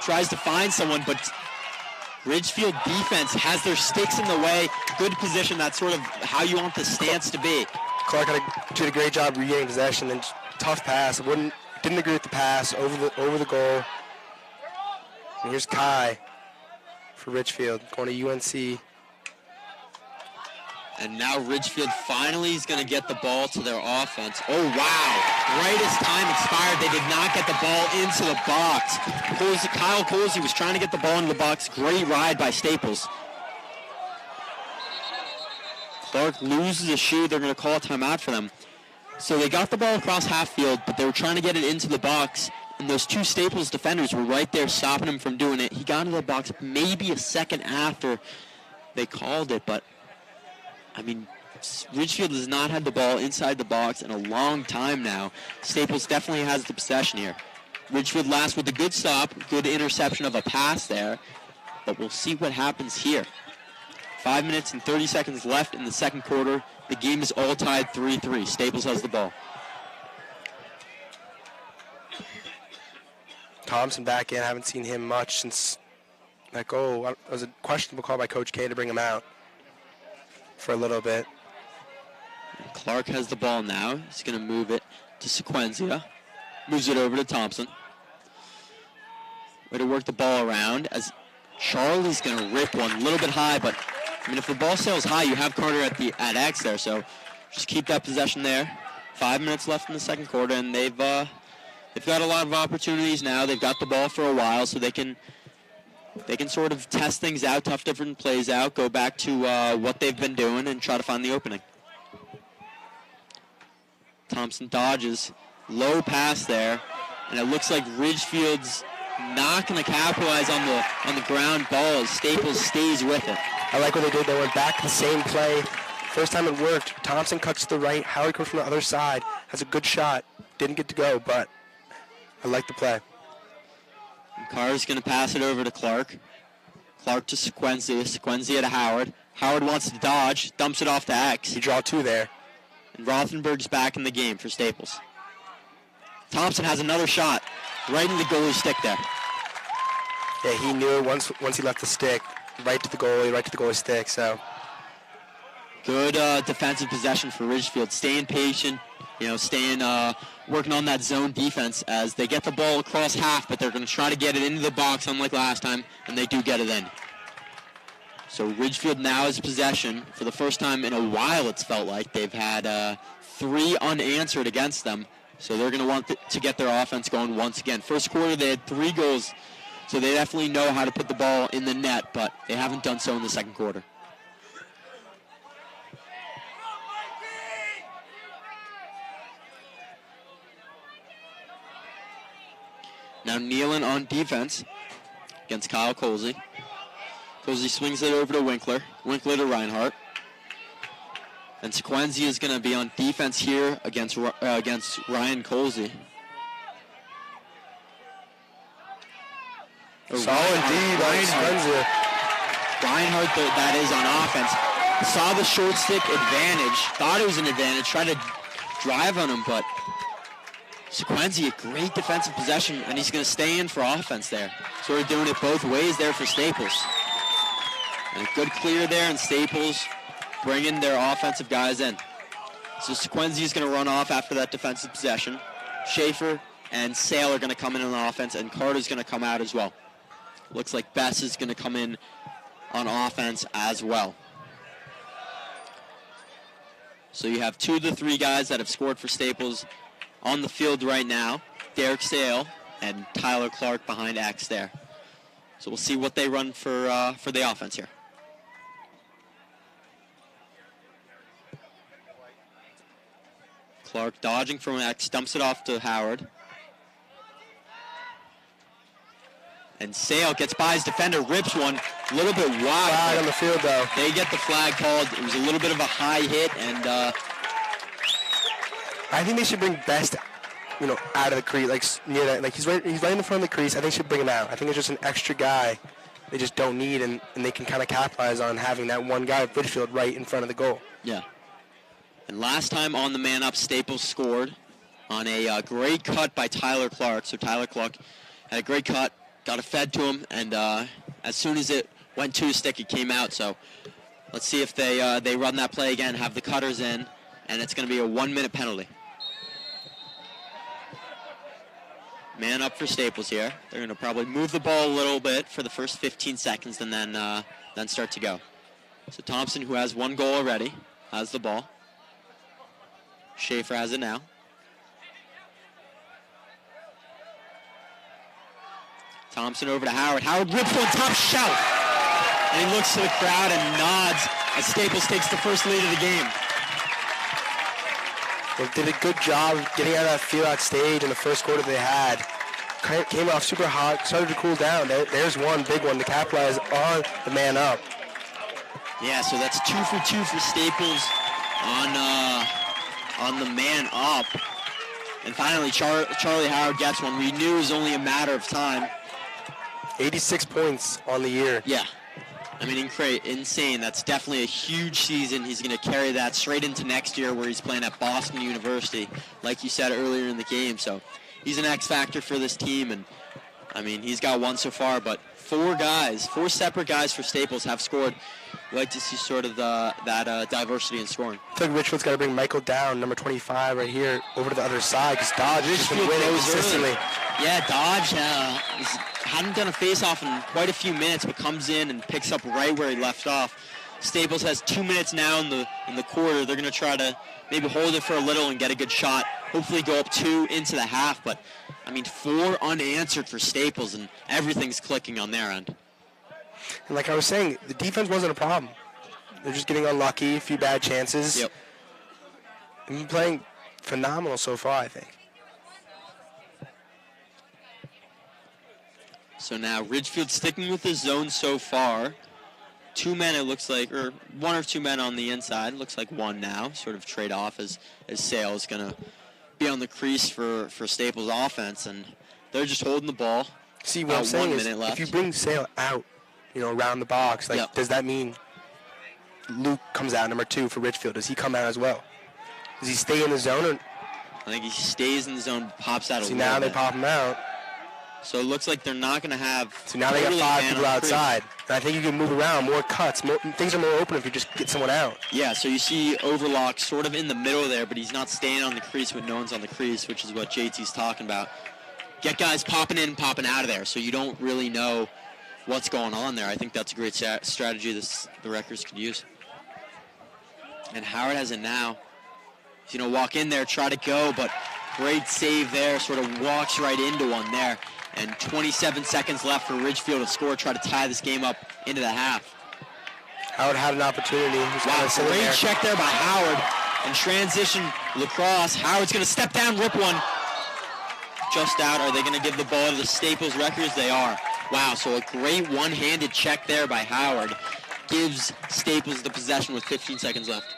Tries to find someone, but Ridgefield defense has their sticks in the way. Good position. That's sort of how you want the stance to be. Clark did a great job regaining possession, and tough pass. Didn't agree with the pass over the goal. And here's Kai for Ridgefield going to UNC. And now Ridgefield finally is going to get the ball to their offense. Oh, wow. Right as time expired, they did not get the ball into the box. Kyle Colsey was trying to get the ball into the box. Great ride by Staples. Clark loses a shoe. They're going to call a timeout for them. So they got the ball across half field, but they were trying to get it into the box. And those two Staples defenders were right there stopping him from doing it. He got into the box maybe a second after they called it, but I mean, Ridgefield has not had the ball inside the box in a long time now. Staples definitely has the possession here. Ridgefield last with a good stop, good interception of a pass there, but we'll see what happens here. 5 minutes and 30 seconds left in the second quarter. The game is all tied 3-3. Staples has the ball. Thompson back in. Haven't seen him much since that goal. It was a questionable call by Coach K to bring him out for a little bit. Clark has the ball now. He's going to move it to Sequenzia. Moves it over to Thompson. Way to work the ball around as Charlie's going to rip one a little bit high, but I mean, if the ball sails high, you have Carter at X there, so just keep that possession there. 5 minutes left in the second quarter, and they've got a lot of opportunities now. They've got the ball for a while, so they can sort of test things out, tough different plays out, go back to what they've been doing and try to find the opening. Thompson dodges, low pass there, and it looks like Ridgefield's not going to capitalize on the ground ball as Staples stays with it. I like what they did. They went back to the same play. First time it worked. Thompson cuts to the right. Howard comes from the other side. Has a good shot. Didn't get to go, but I like the play. Carr's going to pass it over to Clark. Clark to Sequenzia. Sequenzia to Howard. Howard wants to dodge. Dumps it off to X. You draw two there. And Rothenberg's back in the game for Staples. Thompson has another shot. Right in the goalie stick there. Yeah, he knew once he left the stick. Right to the goalie stick, so. Good defensive possession for Ridgefield. Staying patient, working on that zone defense as they get the ball across half, but they're going to try to get it into the box unlike last time, and they do get it in. So Ridgefield now has possession. For the first time in a while, it's felt like. They've had 3 unanswered against them, so they're going to want to get their offense going once again. First quarter, they had 3 goals, so they definitely know how to put the ball in the net, but they haven't done so in the second quarter. Now Nealon on defense against Kyle Colsey. Colsey swings it over to Winkler. Winkler to Reinhardt. And Sequenzia is going to be on defense here against Ryan Colsey. Solid D by Sequenzia. Reinhardt, that is, on offense. Saw the short stick advantage. Thought it was an advantage. Tried to drive on him, but Sequenzia, great defensive possession, and he's going to stay in for offense there. Sort of doing it both ways there for Staples. And a good clear there, and Staples bringing their offensive guys in. So Sequenzia is going to run off after that defensive possession. Schaefer and Sale are going to come in on offense, and Carter's going to come out as well. Looks like Bess is going to come in on offense as well. So you have 2 of the 3 guys that have scored for Staples on the field right now. Derek Sale and Tyler Clark behind X there. So we'll see what they run for the offense here. Clark dodging from X, dumps it off to Howard. And Sale gets by his defender, rips one, a little bit wide. Flag on the field, though. They get the flag called. It was a little bit of a high hit, and I think they should bring Best out of the crease, like near that. Like he's right in the front of the crease. I think they should bring him out. I think it's just an extra guy they just don't need, and they can kind of capitalize on having that one guy at Ridgefield right in front of the goal. Yeah. And last time on the man up, Staples scored on a great cut by Tyler Clark. So Tyler Clark had a great cut, got it fed to him, and as soon as it went to his stick, it came out. So let's see if they run that play again, have the cutters in, and it's going to be a 1-minute penalty. Man up for Staples here. They're going to probably move the ball a little bit for the first 15 seconds and then start to go. So Thompson, who has one goal already, has the ball. Schaefer has it now. Thompson over to Howard. Howard rips one top shout. And he looks to the crowd and nods as Staples takes the first lead of the game. They did a good job getting out of that field-out stage in the first quarter they had. Came off super hot, started to cool down. There's one big one to capitalize on the man up. Yeah, so that's 2 for 2 for Staples on the man up. And finally, Charlie Howard gets one. We knew it was only a matter of time. 86 points on the year. Yeah. I mean, insane. That's definitely a huge season. He's going to carry that straight into next year where he's playing at Boston University, like you said earlier in the game. So he's an X factor for this team. And, I mean, he's got one so far, but 4 separate guys for Staples have scored. We like to see sort of that diversity in scoring. I think Ridgefield's got to bring Michael down, number 25 right here, over to the other side because Dodge has been winning consistently. Yeah, Dodge hadn't done a face-off in quite a few minutes, but comes in and picks up right where he left off. Staples has 2 minutes now in the quarter. They're going to try to maybe hold it for a little and get a good shot. Hopefully go up 2 into the half, but I mean 4 unanswered for Staples, and everything's clicking on their end. And like I was saying, the defense wasn't a problem. They're just getting unlucky, a few bad chances. Yep. They've been playing phenomenal so far, I think. So now Ridgefield sticking with the zone so far. 2 men, it looks like, or 1 or 2 men on the inside. Looks like 1 now, sort of trade off as Sale is going to be on the crease for Staples' offense, and they're just holding the ball. See, what I'm saying is, if you bring Sale out, around the box, does that mean Luke comes out, number 2 for Ridgefield? Does he come out as well? Does he stay in the zone? Or? I think he stays in the zone, pops out a little bit. See, now they pop him out. So it looks like they're not going to have... So now they got 5 people outside. And I think you can move around, more cuts. Things are more open if you just get someone out. Yeah, so you see Overlock sort of in the middle there, but he's not staying on the crease when no one's on the crease, which is what JT's talking about. Get guys popping in, popping out of there, so you don't really know what's going on there. I think that's a great strategy the Wreckers could use. And Howard has it now. He's going to walk in there, try to go, but great save there, sort of walks right into one there. And 27 seconds left for Ridgefield to score, try to tie this game up into the half. Howard had an opportunity. Wow, great check there by Howard. And transition lacrosse. Howard's going to step down, rip one. Just out. Are they going to give the ball to the Staples Wreckers? They are. Wow, so a great one-handed check there by Howard gives Staples the possession with 15 seconds left.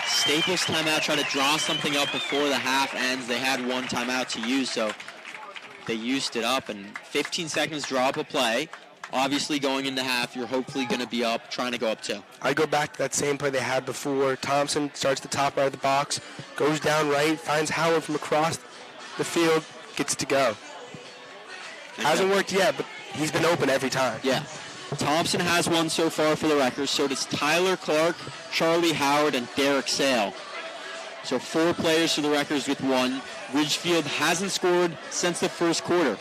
Staples timeout, try to draw something up before the half ends. They had 1 timeout to use, so they used it up. And 15 seconds, draw up a play. Obviously, going into half, you're hopefully going to be up, trying to go up 2. I go back to that same play they had before. Thompson starts the top right of the box, goes down right, finds Howard from across the field, gets to go. Okay. Hasn't worked yet, but he's been open every time. Yeah. Thompson has 1 so far for the Wreckers. So does Tyler Clark, Charlie Howard, and Derek Sale. So 4 players for the Wreckers with 1. Ridgefield hasn't scored since the first quarter.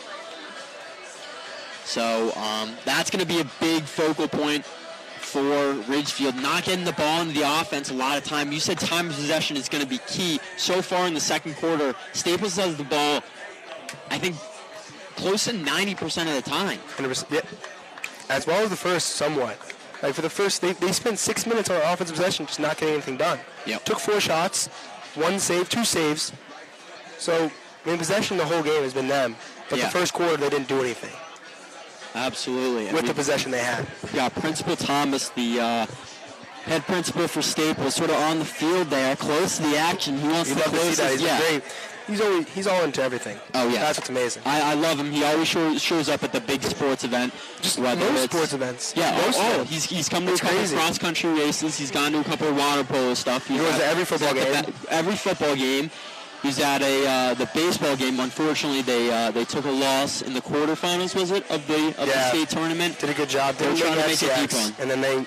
So that's going to be a big focal point for Ridgefield. Not getting the ball into the offense a lot of time. You said time of possession is going to be key. So far in the second quarter, Staples has the ball, I think, close to 90% of the time. 100%. Yeah. As well as the first, somewhat. Like for the first, they spent 6 minutes on offensive possession just not getting anything done. Yep. Took 4 shots, 1 save, 2 saves. So, possession the whole game has been them. But the first quarter, they didn't do anything. Absolutely. With the possession they had. Yeah, Principal Thomas, the head principal for Staples, sort of on the field there, close to the action. He wants You the love to see closest. that. He's great. He's all into everything. Oh yeah, that's what's amazing. I love him. He always shows up at the big sports event. Just whether most it's- sports events. Yeah, most events. he's come to a It's couple crazy. cross country races. He's gone to a couple of water polo stuff. He goes to every football game. Every football game. He's at the baseball game. Unfortunately, they took a loss in the quarterfinals. Was it of the state tournament? Did a good job. They were trying to make it deep FCX, on. and then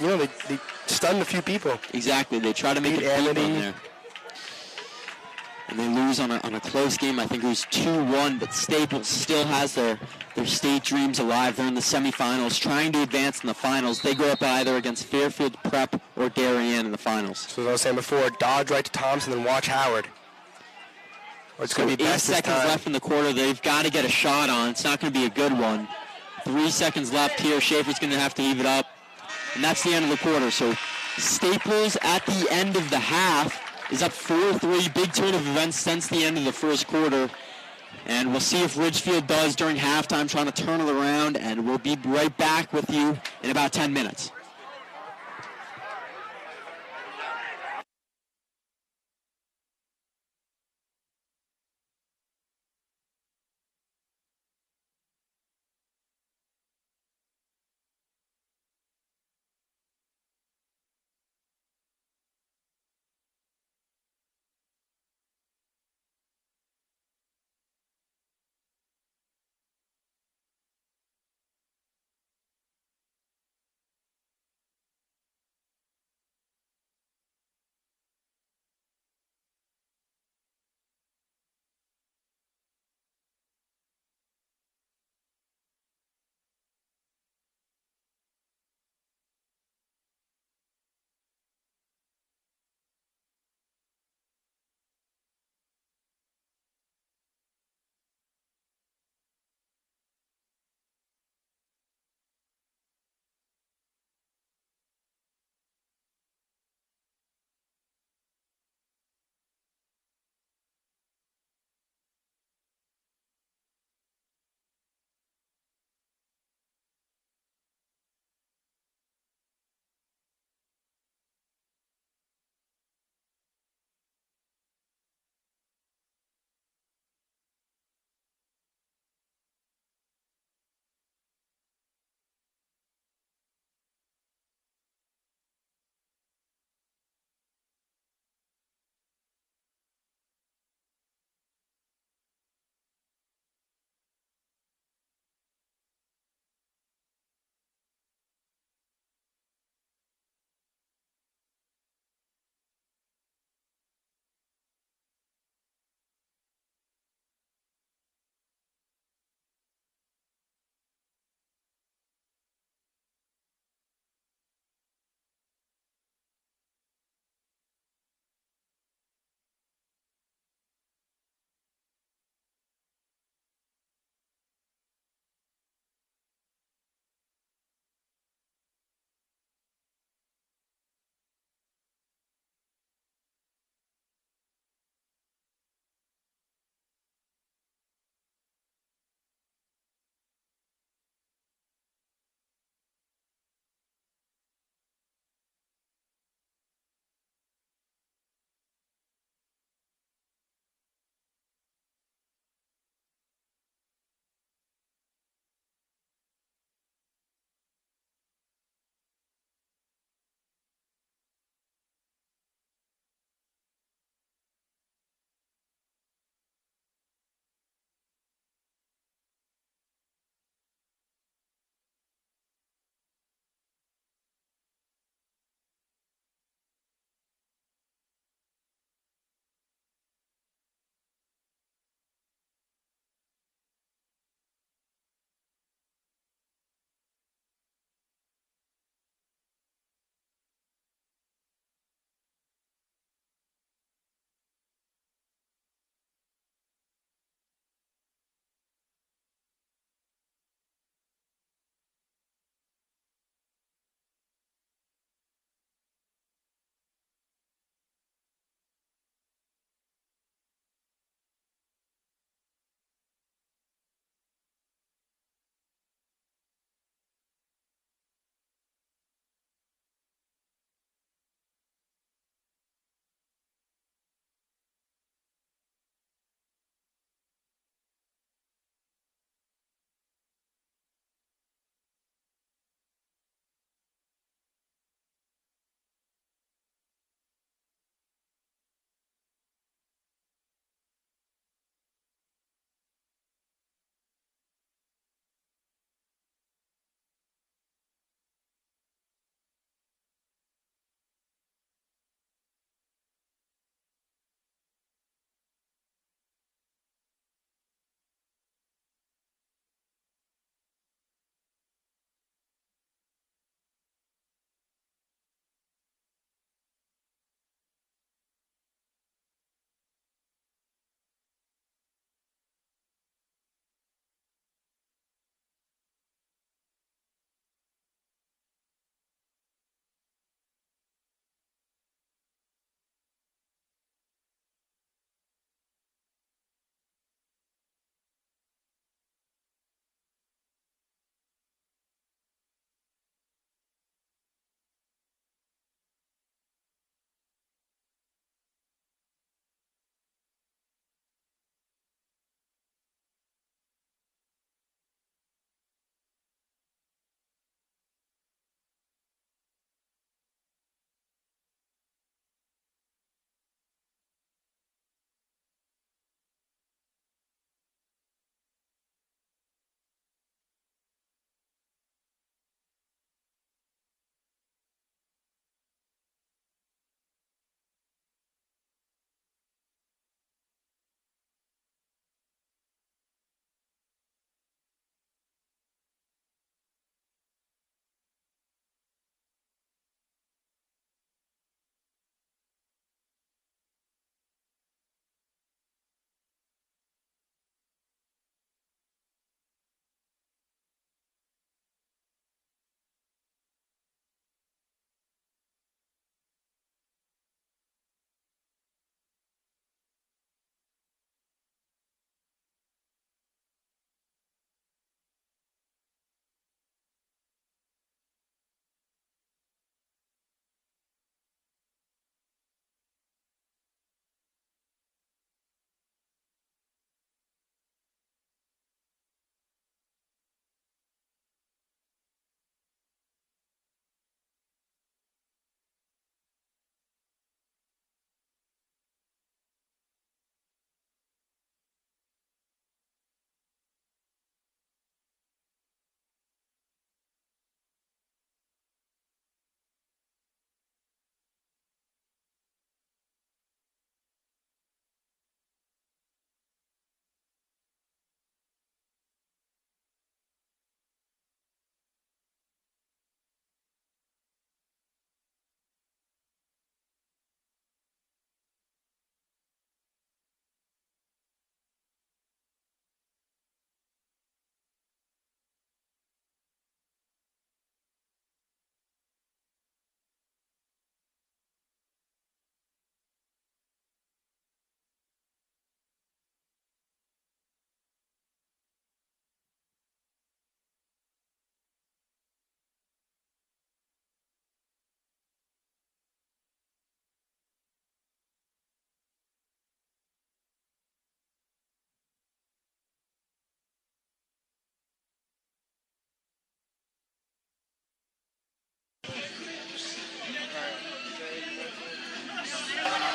they stunned a few people. Exactly. They try to make Beat it deep Amity. on there. And they lose on a close game. I think it was 2-1, but Staples still has their state dreams alive. They're in the semifinals, trying to advance in the finals. They go up either against Fairfield Prep or Darien in the finals. So as I was saying before, dodge right to Thompson and watch Howard. Or it's going to be 8 best this seconds time. left in the quarter. They've got to get a shot on. It's not going to be a good one. 3 seconds left here. Schaefer's going to have to heave it up. And that's the end of the quarter. So Staples at the end of the half is up 4-3. Big turn of events since the end of the first quarter. And we'll see if Ridgefield does during halftime, trying to turn it around. And we'll be right back with you in about 10 minutes.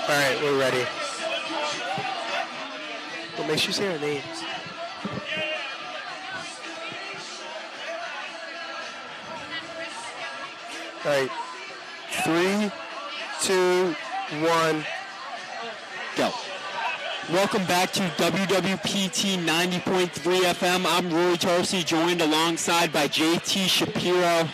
All right, we're ready. Well, make sure you say our names. All right. 3, 2, 1. Go. Welcome back to WWPT 90.3 FM. I'm Rory Tarsi, joined alongside by JT Shapiro.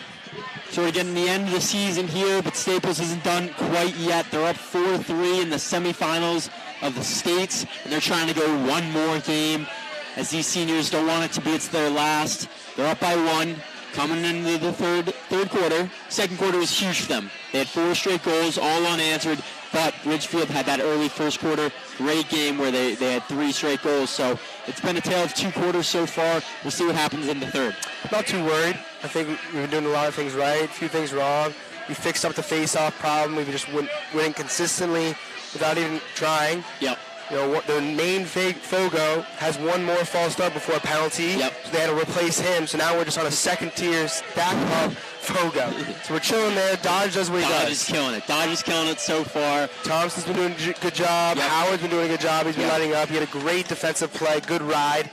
So we're getting the end of the season here, but Staples isn't done quite yet. They're up 4-3 in the semifinals of the states, and they're trying to go one more game, as these seniors don't want it to be it's their last. They're up by 1, coming into the third quarter. Second quarter was huge for them. They had 4 straight goals, all unanswered, but Ridgefield had that early first quarter great game where they had 3 straight goals. So it's been a tale of 2 quarters so far. We'll see what happens in the third. Not too worried. I think we've been doing a lot of things right, a few things wrong. We fixed up the face-off problem. We've just winning consistently without even trying. Yep. You know, the main Fogo has one more false start before a penalty. Yep. So they had to replace him. So now we're just on a second-tier stack of Fogo. So we're chilling there. Dodge does what he does. Dodge is killing it. Dodge is killing it so far. Thompson's been doing a good job. Yep. Howard's been doing a good job. He's been lighting up. He had a great defensive play, good ride.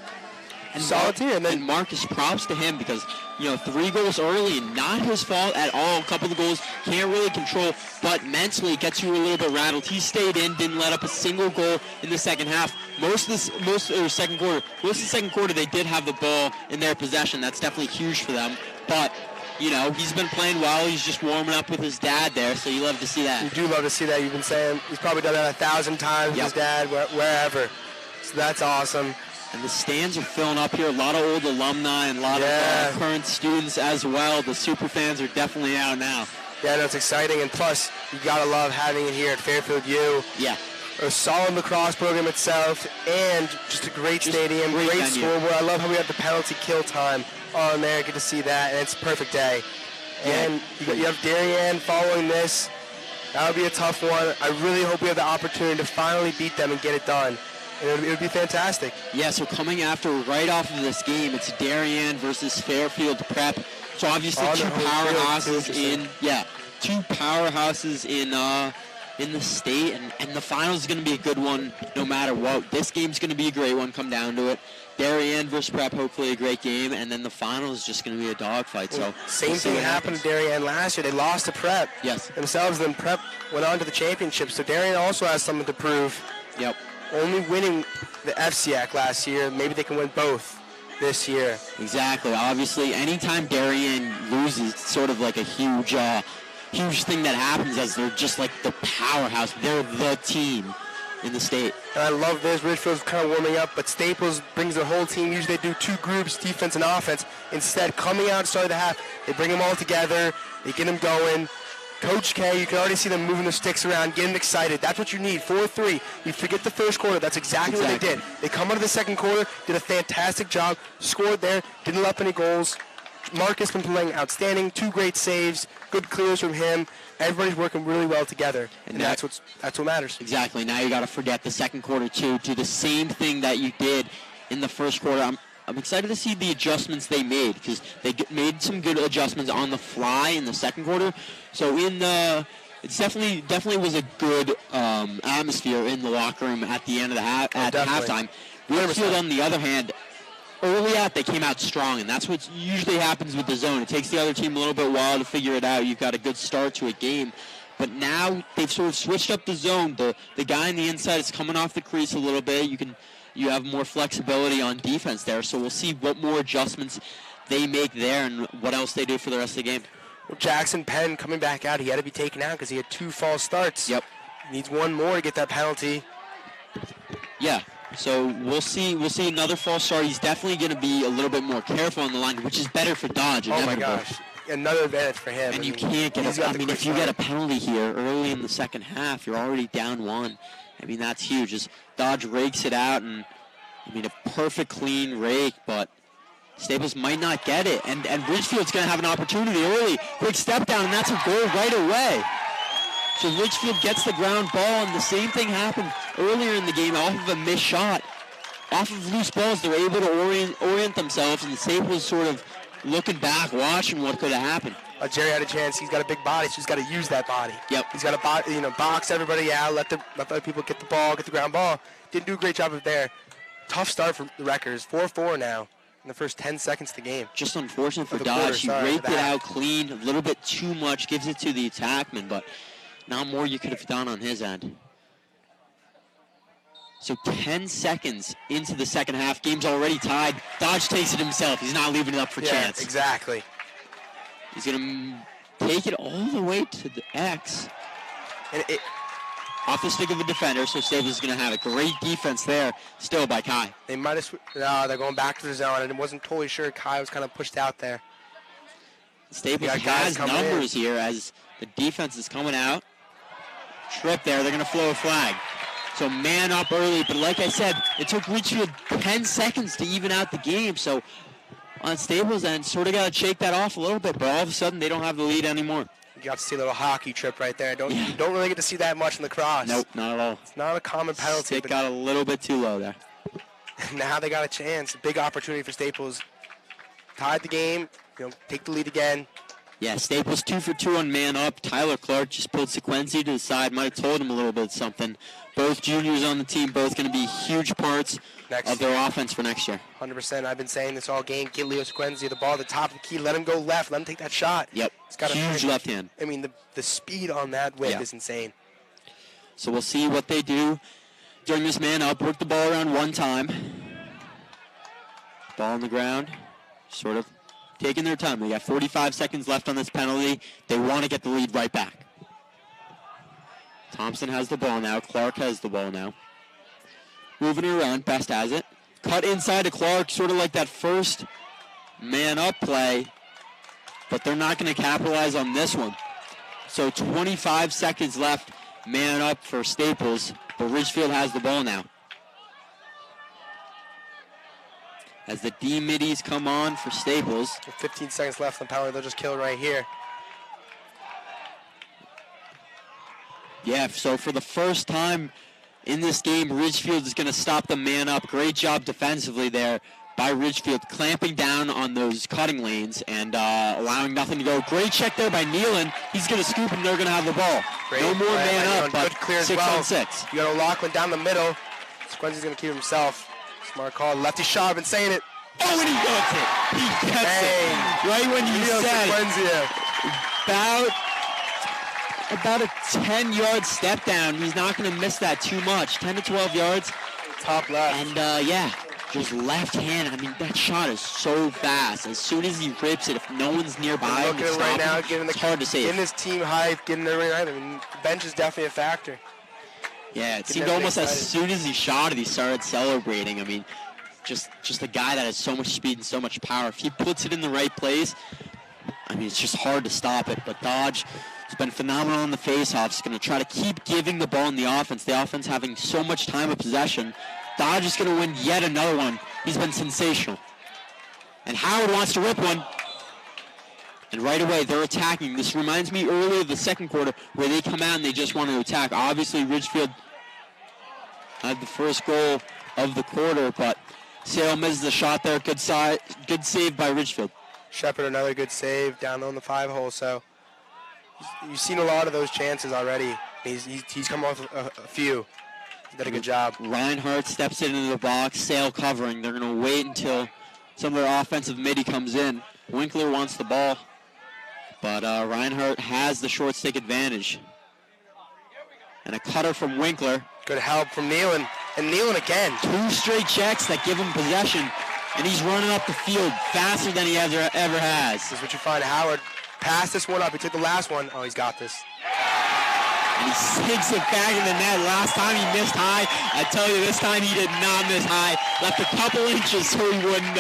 And solid team. And Marcus, props to him because, 3 goals early, not his fault at all. A couple of goals, can't really control, but mentally it gets you a little bit rattled. He stayed in, didn't let up a single goal in the second half. Most of the second quarter, they did have the ball in their possession. That's definitely huge for them. But, he's been playing well. He's just warming up with his dad there, so you love to see that. You do love to see that. You've been saying he's probably done that 1,000 times with his dad, wherever. So that's awesome. And the stands are filling up here. A lot of old alumni and a lot of current students as well. The super fans are definitely out now. Yeah, no, it's exciting. And plus, you got to love having it here at Fairfield U. Yeah. A solid lacrosse program itself and just a great stadium, great scoreboard. I love how we have the penalty kill time on there. Get to see that, and it's a perfect day. And you have Darien following this. That would be a tough one. I really hope we have the opportunity to finally beat them and get it done. And it would be fantastic. Yeah, so coming right off of this game, it's Darien versus Fairfield Prep. So obviously two powerhouses in the state, and the finals is going to be a good one no matter what. This game's going to be a great one, come down to it. Darien versus Prep, hopefully a great game, and then the final is just going to be a dogfight. So same thing happened to Darien last year. They lost to Prep themselves, then Prep went on to the championship. So Darien also has something to prove. Yep. Only winning the FCAC last year, maybe they can win both this year. Exactly. Obviously, anytime Darien loses, it's sort of like a huge thing that happens as they're just like the powerhouse. They're the team in the state. And I love this. Ridgefield's kind of warming up, but Staples brings their whole team. Usually they do 2 groups, defense and offense. Instead, coming out, start of the half, they bring them all together. They get them going. Coach K, you can already see them moving their sticks around, getting excited. That's what you need. 4-3. You forget the first quarter. That's exactly what they did. They come out of the second quarter, did a fantastic job, scored there, didn't let up any goals. Marcus been playing outstanding. 2 great saves, good clears from him. Everybody's working really well together, and that's what matters. Exactly. Now you got to forget the second quarter too. Do the same thing that you did in the first quarter. I'm excited to see the adjustments they made because they made some good adjustments on the fly in the second quarter. So it's definitely was a good atmosphere in the locker room at the end of the halftime. Ridgefield, on the other hand, early out they came out strong, and that's what usually happens with the zone. It takes the other team a little bit while to figure it out. You've got a good start to a game. But now they've sort of switched up the zone. The guy on the inside is coming off the crease a little bit. You have more flexibility on defense there, so we'll see what more adjustments they make there and what else they do for the rest of the game. Well, Jackson Penn coming back out, he had to be taken out because he had 2 false starts. Yep. He needs 1 more to get that penalty. Yeah, so we'll see another false start. He's definitely going to be a little bit more careful on the line, which is better for Dodge. Oh, my gosh. Another advantage for him. And you can't get if you get a penalty here early in the second half, you're already down 1. I mean, that's huge. Just Dodge rakes it out, and a perfect clean rake, but Staples might not get it. And Ridgefield's going to have an opportunity early. Quick step down, and that's a goal right away. So Ridgefield gets the ground ball, and the same thing happened earlier in the game off of a missed shot. Off of loose balls, they're able to orient themselves, and Staples sort of looking back, watching what could have happened. Jerry had a chance. He's got a big body, so he's got to use that body. Yep. He's got to box everybody out, let the other people get the ball, get the ground ball. Didn't do a great job of there. Tough start for the Wreckers. 4-4 now in the first 10 seconds of the game. Just unfortunate for the Dodge. quarter, He raked it out clean, a little bit too much, gives it to the attackman, but not more you could have done on his end. So 10 seconds into the second half, game's already tied. Dodge takes it himself. He's not leaving it up for chance. Exactly. He's going to take it all the way to the X. And Off the stick of the defender, so Staples is going to have a great defense there, still by Kai. They might have no, they're going back to the zone, and I wasn't totally sure. Kai was kind of pushed out there. Staples has numbers here as the defense is coming out. Trip there, they're going to flow a flag. So man up early, but like I said, it took Ridgefield 10 seconds to even out the game. So on Staples' end, sort of got to shake that off a little bit, but all of a sudden they don't have the lead anymore. You got to see a little hockey trip right there. You don't really get to see that much in the cross. Nope, not at all. It's not a common penalty. It got a little bit too low there. Now they got a chance. A big opportunity for Staples. Tied the game. Take the lead again. Yeah, Staples 2 for 2 on man up. Tyler Clark just pulled Sequenzi to the side. Might have told him a little bit something. Both juniors on the team, both going to be huge parts of their offense for next year. 100%. I've been saying this all game. Get Leo Sequenzi the ball at the top of the key. Let him go left. Let him take that shot. Yep. He's got huge left hand. I mean, the speed on that whip is insane. So we'll see what they do during this man up. Work the ball around one time. Ball on the ground. Sort of taking their time. They got 45 seconds left on this penalty. They want to get the lead right back. Thompson has the ball now. Clark has the ball now. Moving it around. Best has it. Cut inside to Clark, sort of like that first man-up play. But they're not going to capitalize on this one. So 25 seconds left. Man up for Staples. But Ridgefield has the ball now. As the D-middies come on for Staples. 15 seconds left on the penalty. They'll just kill it right here. Yeah, so for the first time in this game, Ridgefield is going to stop the man up. Great job defensively there by Ridgefield, clamping down on those cutting lanes and allowing nothing to go. Great check there by Nealon. He's going to scoop and they're going to have the ball. Great no more man up, but clear 6 on 6. You got O'Loughlin down the middle. Sequenzi's going to keep himself. Smart call. Lefty shot. I've been saying it. Oh, and he gets it. He gets it. Right when you said about a 10-yard step down. He's not going to miss that too much. 10 to 12 yards. Top left. And, just left hand. I mean, that shot is so fast. As soon as he rips it, if no one's nearby, looking at right now, it's hard to save. Getting his team hype, getting their right. I mean, the bench is definitely a factor. Yeah, it seemed almost as soon as he shot it, he started celebrating. I mean, just a guy that has so much speed and so much power. If he puts it in the right place, I mean, it's just hard to stop it. But Dodge has been phenomenal in the faceoffs. Going to try to keep giving the ball in the offense. The offense having so much time of possession. Dodge is going to win yet another one. He's been sensational. And Howard wants to rip one. And right away, they're attacking. This reminds me earlier of the second quarter where they come out and they just want to attack. Obviously, Ridgefield had the first goal of the quarter, but Sale misses the shot there. Good save by Ridgefield. Shepard, another good save down on the 5-hole. So you've seen a lot of those chances already. He's come off a few. He did a good job. Reinhardt steps into the box. Sale covering. They're going to wait until some of their offensive midi comes in. Winkler wants the ball, but Reinhardt has the short stick advantage. And a cutter from Winkler. Good help from Nealon. And Nealon again. 2 straight checks that give him possession. And he's running up the field faster than he ever has. This is what you find. Howard passed this one up. He took the last one. Oh, he's got this. And he sticks it back in the net. Last time he missed high. I tell you, this time he did not miss high. Left a couple inches so he wouldn't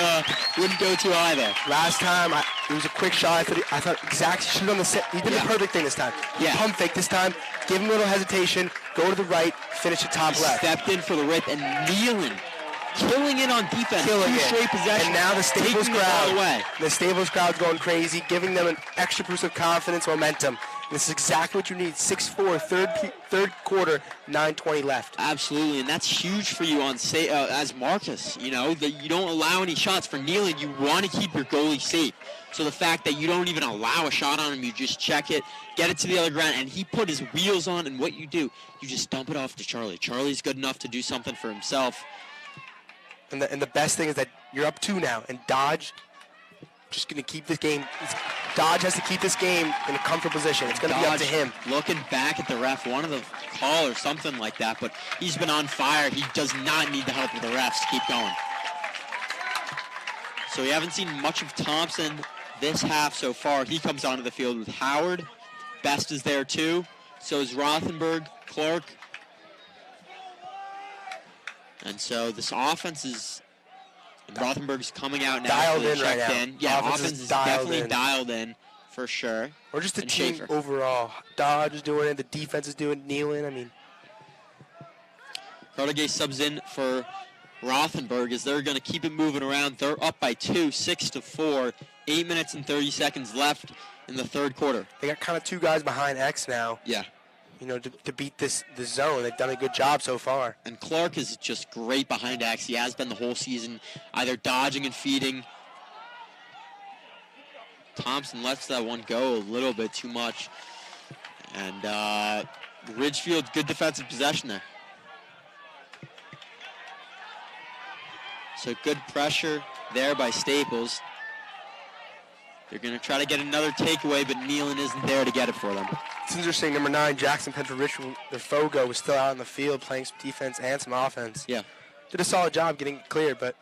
go too high there. Last time, it was a quick shot. I thought exactly shoot on the set. He did the perfect thing this time. Pump fake this time. Give him a little hesitation. Go to the right. Finish it top left. Stepped in for the rip and Nealon. Killing it on defense. Two straight possessions. And now the Staples crowd. The Staples crowd's going crazy, giving them an extra boost of confidence, momentum. This is exactly what you need. 6-4, third quarter, 9:20 left. Absolutely, and that's huge for you on as Marcus. You know that you don't allow any shots for kneeling. You want to keep your goalie safe. So the fact that you don't even allow a shot on him, you just check it, get it to the other ground, and he put his wheels on. And what you do, you just dump it off to Charlie. Charlie's good enough to do something for himself. And the best thing is that you're up 2 now, and Dodge just going to keep this game. Dodge has to keep this game in a comfortable position. It's going to be up to him. Looking back at the ref, wanted the call or something like that, but he's been on fire. He does not need the help of the refs to keep going. So we haven't seen much of Thompson this half so far. He comes onto the field with Howard. Best is there too. So is Rothenberg, Clark. And so this offense is... Rothenberg's coming out now. Dialed in right now. Yeah, offense is definitely dialed in for sure. Or just the and team Schaefer. overall. Dodge is doing it. The defense is doing it. Nealon, I mean. Carnegie subs in for Rothenberg as they're going to keep it moving around. They're up by 2, 6-4. 8 minutes and 30 seconds left in the third quarter. They got kind of 2 guys behind X now. Yeah. You know, to beat the zone. They've done a good job so far. And Clark is just great behind X. He has been the whole season, either dodging and feeding. Thompson lets that one go a little bit too much. And Ridgefield, good defensive possession there. So good pressure there by Staples. They're going to try to get another takeaway, but Nealon isn't there to get it for them. It's interesting, number 9, Jackson Penn for Richmond. The Fogo was still out in the field playing some defense and some offense. Yeah. Did a solid job getting it cleared, but...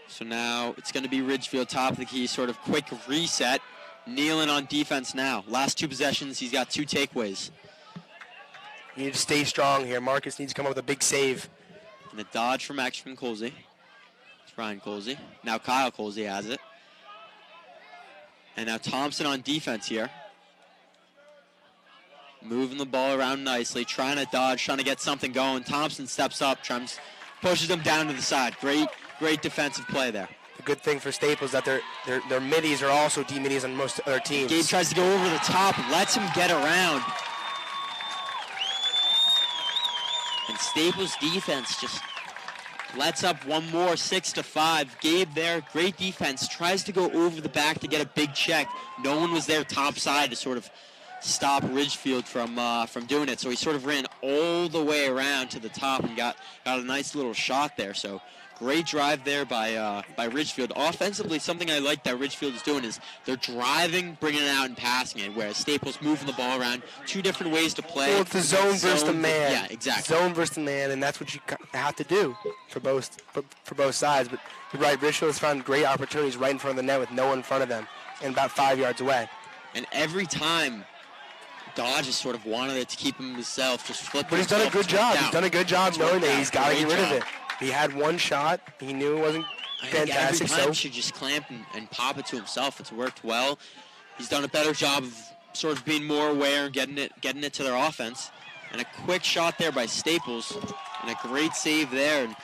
So now it's going to be Ridgefield top of the key, sort of quick reset. Nealon on defense now. Last 2 possessions, he's got 2 takeaways. You need to stay strong here. Marcus needs to come up with a big save. And a dodge from X from Colsey. It's Ryan Colsey. Now Kyle Colsey has it. And now Thompson on defense here. Moving the ball around nicely, trying to dodge, trying to get something going. Thompson steps up, pushes him down to the side. Great defensive play there. The good thing for Staples is that their middies are also D-middies on most other teams. Gabe tries to go over the top, lets him get around. And Staples' defense just lets up one more, 6-5. Gabe there, great defense, tries to go over the back to get a big check. No one was there top side to sort of stop Ridgefield from doing it. So he sort of ran all the way around to the top and got a nice little shot there. So great drive there by Ridgefield. Offensively, something I like that Ridgefield is doing is they're driving, bringing it out, and passing it, whereas Staples moving the ball around. 2 different ways to play. Well, it's the zone versus the man. Yeah, exactly. Zone versus the man, and that's what you have to do for both sides. But you're right, Ridgefield has found great opportunities right in front of the net with no one in front of them and about 5 yards away. And every time Dodge has sort of wanted it to keep him himself, just flip. But he's done a good job. He's done a good job knowing that he's got to get rid of it. He had one shot. He knew it wasn't fantastic. Every time he should just clamp and pop it to himself. It's worked well. He's done a better job of sort of being more aware and getting it to their offense. And a quick shot there by Staples. And a great save there. And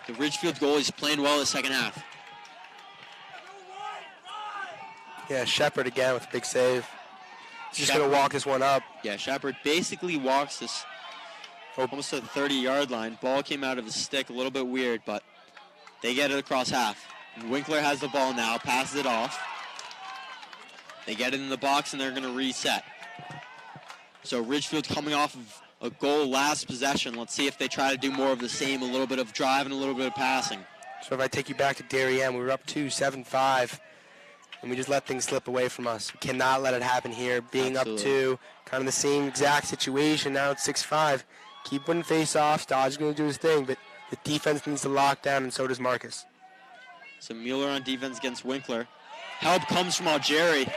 the Ridgefield goal is playing well the second half. Yeah, Shepard again with a big save. He's just going to walk this one up. Yeah, Shepard basically walks this almost to the 30-yard line. Ball came out of his stick, a little bit weird, but they get it across half. And Winkler has the ball now, passes it off. They get it in the box, and they're going to reset. So Ridgefield coming off of a goal last possession. Let's see if they try to do more of the same, a little bit of driving, a little bit of passing. So if I take you back to Darien, we were up 2-7-5. And we just let things slip away from us. We cannot let it happen here. Being Absolutely. Up 2, kind of the same exact situation. Now it's 6-5. Keep winning face-offs. Dodge is going to do his thing, but the defense needs to lock down, and so does Marcus. So Mueller on defense against Winkler. Help comes from Algeri,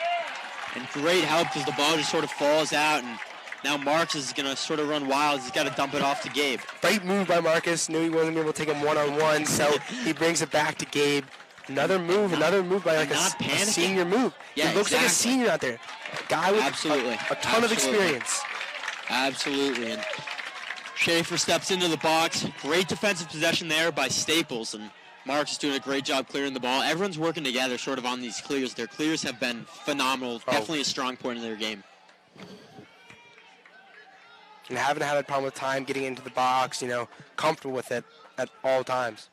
and great help because the ball just sort of falls out, and now Marcus is going to sort of run wild. He's got to dump it off to Gabe. Great move by Marcus. Knew he wasn't able to take him one-on-one, so he brings it back to Gabe. Another move by like a senior move. Yeah, he looks like a senior out there. A guy with a ton of experience. Absolutely. And Schaefer steps into the box. Great defensive possession there by Staples. And Marks is doing a great job clearing the ball. Everyone's working together sort of on these clears. Their clears have been phenomenal. Definitely a strong point in their game. And haven't had a problem with time getting into the box, comfortable with it at all times.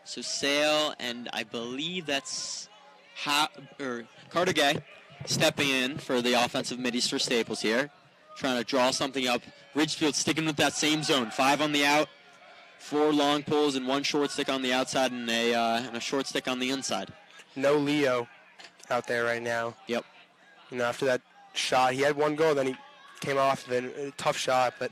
So Sale, and I believe that's Carter stepping in for the offensive middies for Staples here. Trying to draw something up. Ridgefield sticking with that same zone. 5 on the out, 4 long pulls, and 1 short stick on the outside, and a short stick on the inside. No Leo out there right now. Yep. After that shot, he had 1 goal, then he came off of it. A tough shot, but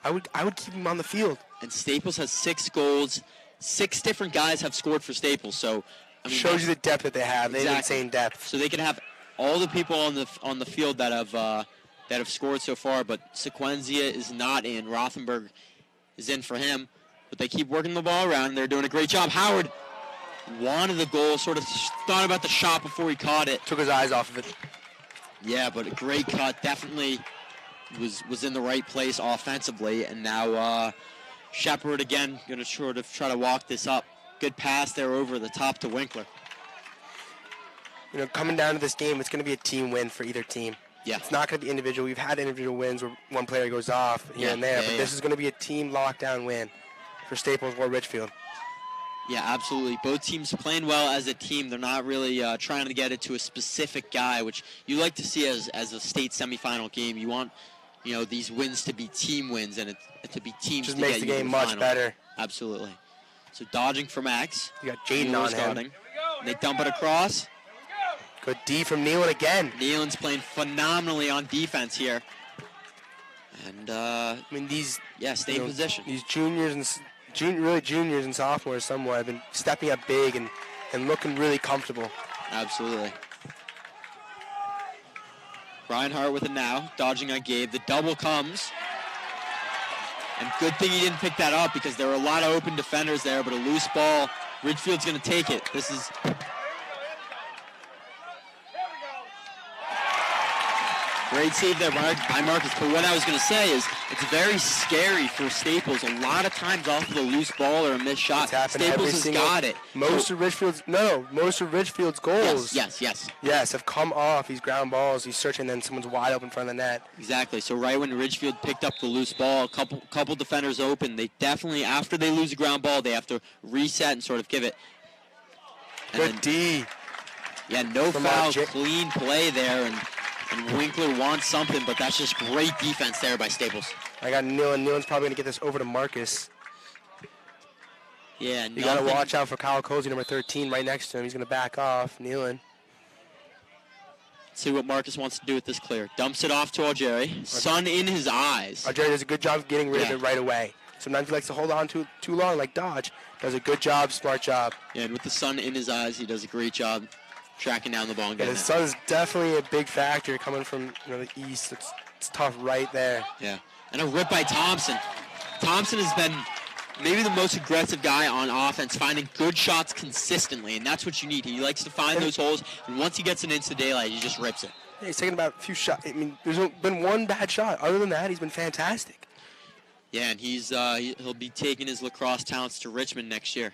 I would keep him on the field. And Staples has 6 goals. 6 different guys have scored for Staples, so shows you the depth that they have. They have insane depth. So they can have all the people on the field that have scored so far, but Sequenzia is not in. Rothenberg is in for him, but they keep working the ball around, and they're doing a great job. Howard wanted the goal, sort of thought about the shot before he caught it. Took his eyes off of it. Yeah, but a great cut. Definitely was in the right place offensively, and now Shepard again going to sort of try to walk this up. Good pass there over the top to Winkler. Coming down to this game, it's going to be a team win for either team. Yeah. It's not going to be individual. We've had individual wins where one player goes off here and there, but this is going to be a team lockdown win for Staples or Ridgefield. Yeah, absolutely. Both teams playing well as a team. They're not really trying to get it to a specific guy, which you like to see as a state semifinal game. You want these wins to be team wins and to be teams. Just to makes get the you to game the much final. better. Absolutely. So dodging for Max. You got Jaden on him. And they dump it across. Good D from Nealon again. Nealon's playing phenomenally on defense here. And stay in position. These juniors and sophomores somewhat have been stepping up big and looking really comfortable. Absolutely. Reinhardt with it now, dodging on Gabe. The double comes. And good thing he didn't pick that up because there were a lot of open defenders there, but a loose ball. Ridgefield's going to take it. This is... Great save there by Marcus. But what I was going to say is it's very scary for Staples. A lot of times off of a loose ball or a missed shot, Staples has got it. Most of Ridgefield's goals Yes, have come off these ground balls. He's searching, then someone's wide open in front of the net. Exactly. So right when Ridgefield picked up the loose ball, a couple defenders open. They definitely, after they lose a ground ball, they have to reset and sort of give it. Good D. Yeah, no foul, clean play there, and Winkler wants something, but that's just great defense there by Staples. I got Nealon. Nealon's probably going to get this over to Marcus. Yeah, you got to watch out for Kyle Cozy, number 13, right next to him. He's going to back off. Nealon. See what Marcus wants to do with this clear. Dumps it off to Algeri. Sun in his eyes. Algeri does a good job of getting rid of it right away. Sometimes he likes to hold on to it too long, like Dodge. Does a good job, smart job. Yeah, and with the sun in his eyes, he does a great job tracking down the ball and getting it. The sun's definitely a big factor coming from the east. It's tough right there. Yeah, and a rip by Thompson. Thompson has been maybe the most aggressive guy on offense, finding good shots consistently, and that's what you need. He likes to find those holes, and once he gets it into daylight, he just rips it. Yeah, he's taking about a few shots. I mean, there's been one bad shot. Other than that, he's been fantastic. Yeah, and he'll be taking his lacrosse talents to Richmond next year.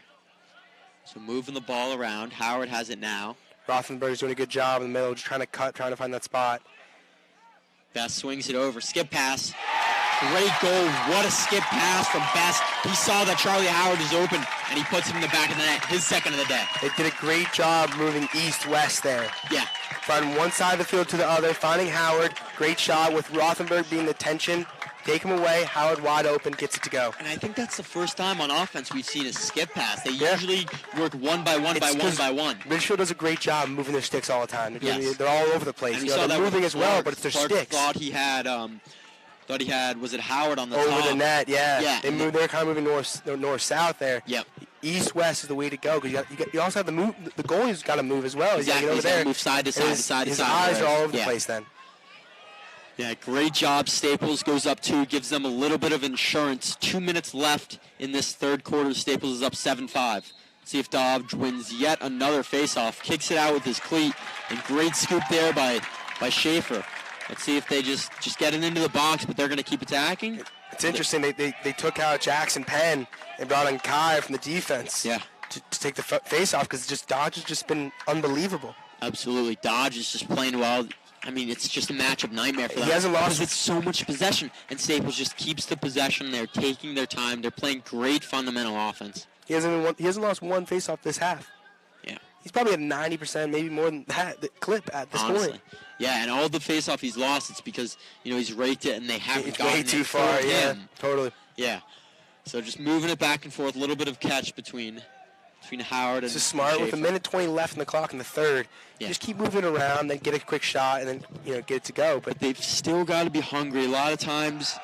So moving the ball around. Howard has it now. Rothenberg's doing a good job in the middle, just trying to cut, trying to find that spot. Best swings it over. Skip pass. Great goal. What a skip pass from Best. He saw that Charlie Howard is open, and he puts it in the back of the net. His second of the day. They did a great job moving east-west there. Yeah. From one side of the field to the other, finding Howard. Great shot with Rothenberg being the tension. Take him away. Howard wide open, gets it to go. And I think that's the first time on offense we've seen a skip pass. They usually work one by one by one. Ridgefield does a great job moving their sticks all the time. They're all over the place. They're moving as well, but it's their sticks. Thought he had, was it Howard on the top? Over the net, yeah. Yeah. They're kind of moving north-south there. Yep. East-west is the way to go, because you also have to move. The goalie's got to move as well. Exactly. He's got to move side to side. His eyes are all over the place then. Yeah, great job. Staples goes up 2, gives them a little bit of insurance. 2 minutes left in this third quarter. Staples is up 7-5. See if Dodge wins yet another faceoff. Kicks it out with his cleat. And great scoop there by Schaefer. Let's see if they just get it into the box, but they're going to keep attacking. It's interesting. They took out Jackson Penn and brought in Kai from the defense. Yeah. To Staples take the face-off because Dodge has just been unbelievable. Absolutely. Dodge is just playing well. I mean, it's just a matchup nightmare for them. He hasn't lost. Because it's so much possession, and Staples just keeps the possession. They're taking their time. They're playing great fundamental offense. He hasn't lost one face-off this half. Yeah. He's probably at 90%, maybe more than that, the clip at this point. Yeah, and all the face-off he's lost, it's because, he's raked it and they haven't gotten way too far, yeah, totally. Yeah. So just moving it back and forth, a little bit of catch between Howard and This is smart. Schaefer. With a minute 20 left in the clock in the third, you just keep moving around, then get a quick shot, and then, get it to go. But they've still got to be hungry. A lot of times,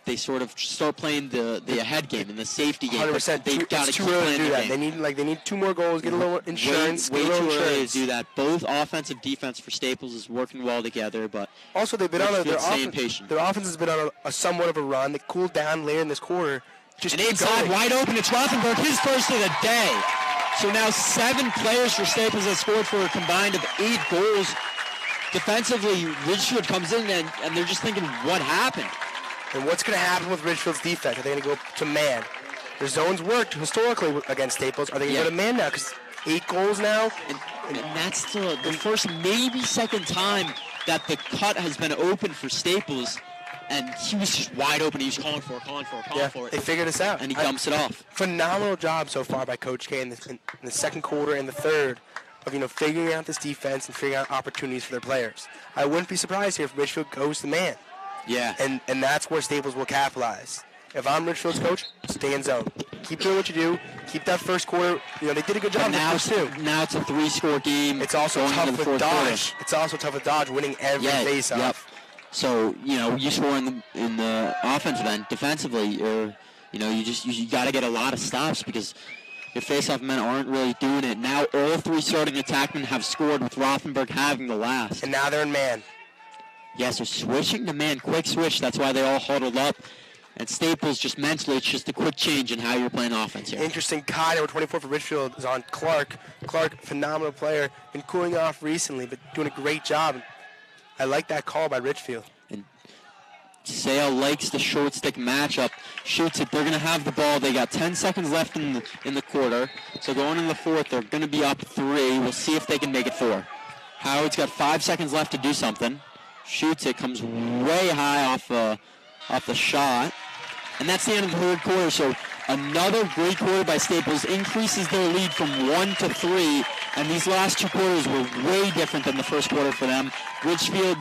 they sort of start playing the ahead game and the safety game. 100%. They've got to too keep early to playing do the that. game. They need 2 more goals, get a little insurance. Way too early to do that. Both offensive defense for Staples is working well together, but also they've been on their patient. Their offense has been on a somewhat of a run. They cooled down later in this quarter. And inside, wide open, it's Rothenberg, his first of the day. So now 7 players for Staples have scored for a combined of 8 goals. Defensively, Ridgefield comes in and they're just thinking, what happened? And what's going to happen with Ridgefield's defense? Are they going to go to man? Their zones worked historically against Staples. Are they going to go to man now? Because 8 goals now. And that's the first, maybe second time that the cut has been open for Staples. And he was just wide open. He was calling for it. They figured this out. And he dumps it off. Phenomenal job so far by Coach K in the second quarter and the third of, figuring out this defense and figuring out opportunities for their players. I wouldn't be surprised here if Ridgefield goes to man. Yeah. And that's where Staples will capitalize. If I'm Ridgefield's coach, stay in zone. Keep doing what you do. Keep that first quarter. They did a good job in the first 2. Now it's a 3-score game. It's also tough with Dodge. It's also tough with Dodge winning every face-off. Yep. So, you score in the offensive end. Defensively, you got to get a lot of stops because your face-off men aren't really doing it. Now all 3 starting attackmen have scored with Rothenberg having the last. And now they're in man. Yeah, so switching to man, quick switch. That's why they all huddled up. And Staples, just mentally, it's just a quick change in how you're playing offense here. Interesting. Kai, number 24 for Ridgefield, is on Clark. Clark, phenomenal player. Been cooling off recently, but doing a great job. I like that call by Ridgefield. And Sale likes the short stick matchup. Shoots it. They're going to have the ball. They got 10 seconds left in the quarter. So going in the fourth, they're going to be up 3. We'll see if they can make it 4. Howard's got 5 seconds left to do something. Shoots it. Comes way high off the shot. And that's the end of the third quarter. So another great quarter by Staples increases their lead from 1 to 3. And these last 2 quarters were way different than the first quarter for them. Ridgefield,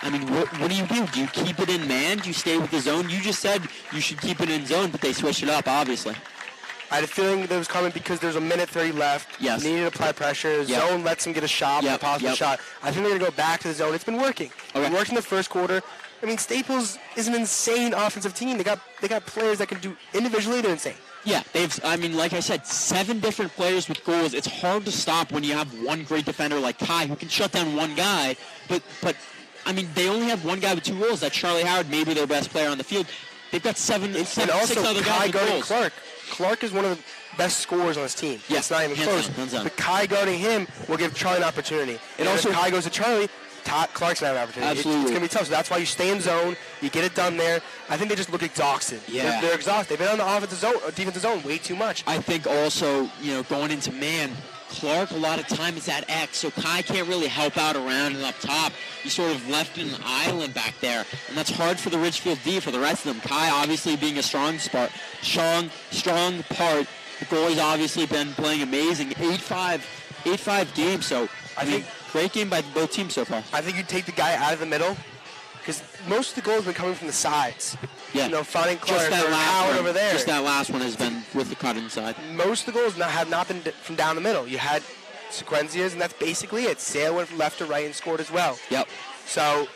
what do? Do you keep it in man? Do you stay with the zone? You just said you should keep it in zone, but they switched it up, obviously. I had a feeling that it was coming because there's a minute 30 left. Yes. Needed to apply pressure. Zone lets them get a shot, a possible shot. I think they're going to go back to the zone. It's been working. Okay. It worked in the first quarter. Staples is an insane offensive team. They got players that can do individually. They're insane. Yeah, like I said, 7 different players with goals. It's hard to stop when you have one great defender like Kai who can shut down one guy. But they only have one guy with 2 goals. That's Charlie Howard, maybe their best player on the field. They've got 6 other guys with goals. Clark. Clark is one of the best scorers on his team. Yeah, it's not even close. Hands down. But Kai guarding him will give Charlie an opportunity. And also, if Kai goes to Charlie, Clark's going to have an opportunity. Absolutely. It's going to be tough. So that's why you stay in zone. You get it done there. I think they just look exhausted. Yeah. They're exhausted. They've been on the defensive zone way too much. I think also, going into man, Clark a lot of time is at X, so Kai can't really help out around and up top. He's sort of left in an island back there, and that's hard for the Ridgefield D for the rest of them. Kai obviously being a strong part. The goalie's obviously been playing amazing. 8-5 game, so I think great game by both teams so far. I think you take the guy out of the middle because most of the goals have been coming from the sides. Yeah. Finding Clark or Howard over there. Just that last one has been with the cut inside. Most of the goals have not been from down the middle. You had Sequenzia's, and that's basically it. Sale went from left to right and scored as well. Yep. So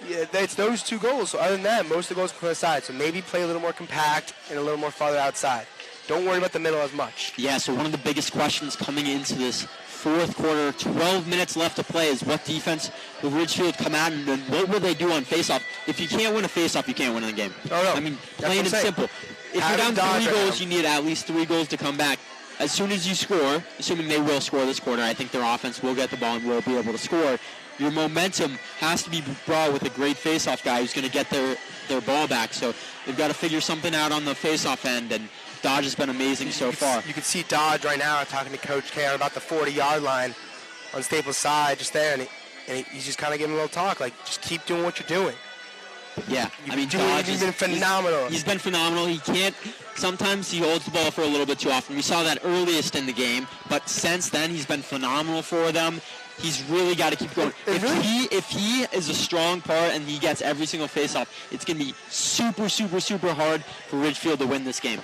it's those 2 goals. So other than that, most of the goals come from the side. So maybe play a little more compact and a little more farther outside. Don't worry about the middle as much. Yeah, so one of the biggest questions coming into this fourth quarter, 12 minutes left to play, is what defense will Ridgefield come out and what will they do on faceoff? If you can't win a faceoff, you can't win the game. No. Plain and simple. If you're down 3 goals, you need at least 3 goals to come back. As soon as you score, assuming they will score this quarter, I think their offense will get the ball and will be able to score. Your momentum has to be brought with a great faceoff guy who's going to get their ball back. So they've got to figure something out on the faceoff end, and Dodge has been amazing so far. You can see Dodge right now talking to Coach K on about the 40-yard line on Staples' side, just there, and he's just kind of giving a little talk, like, just keep doing what you're doing. Yeah, I mean, Dodge has been phenomenal. He's been phenomenal. He can't. Sometimes he holds the ball for a little bit too often. We saw that earliest in the game, but since then he's been phenomenal for them. He's really got to keep going. If he is a strong part and he gets every single face-off, it's going to be super, super, super hard for Ridgefield to win this game.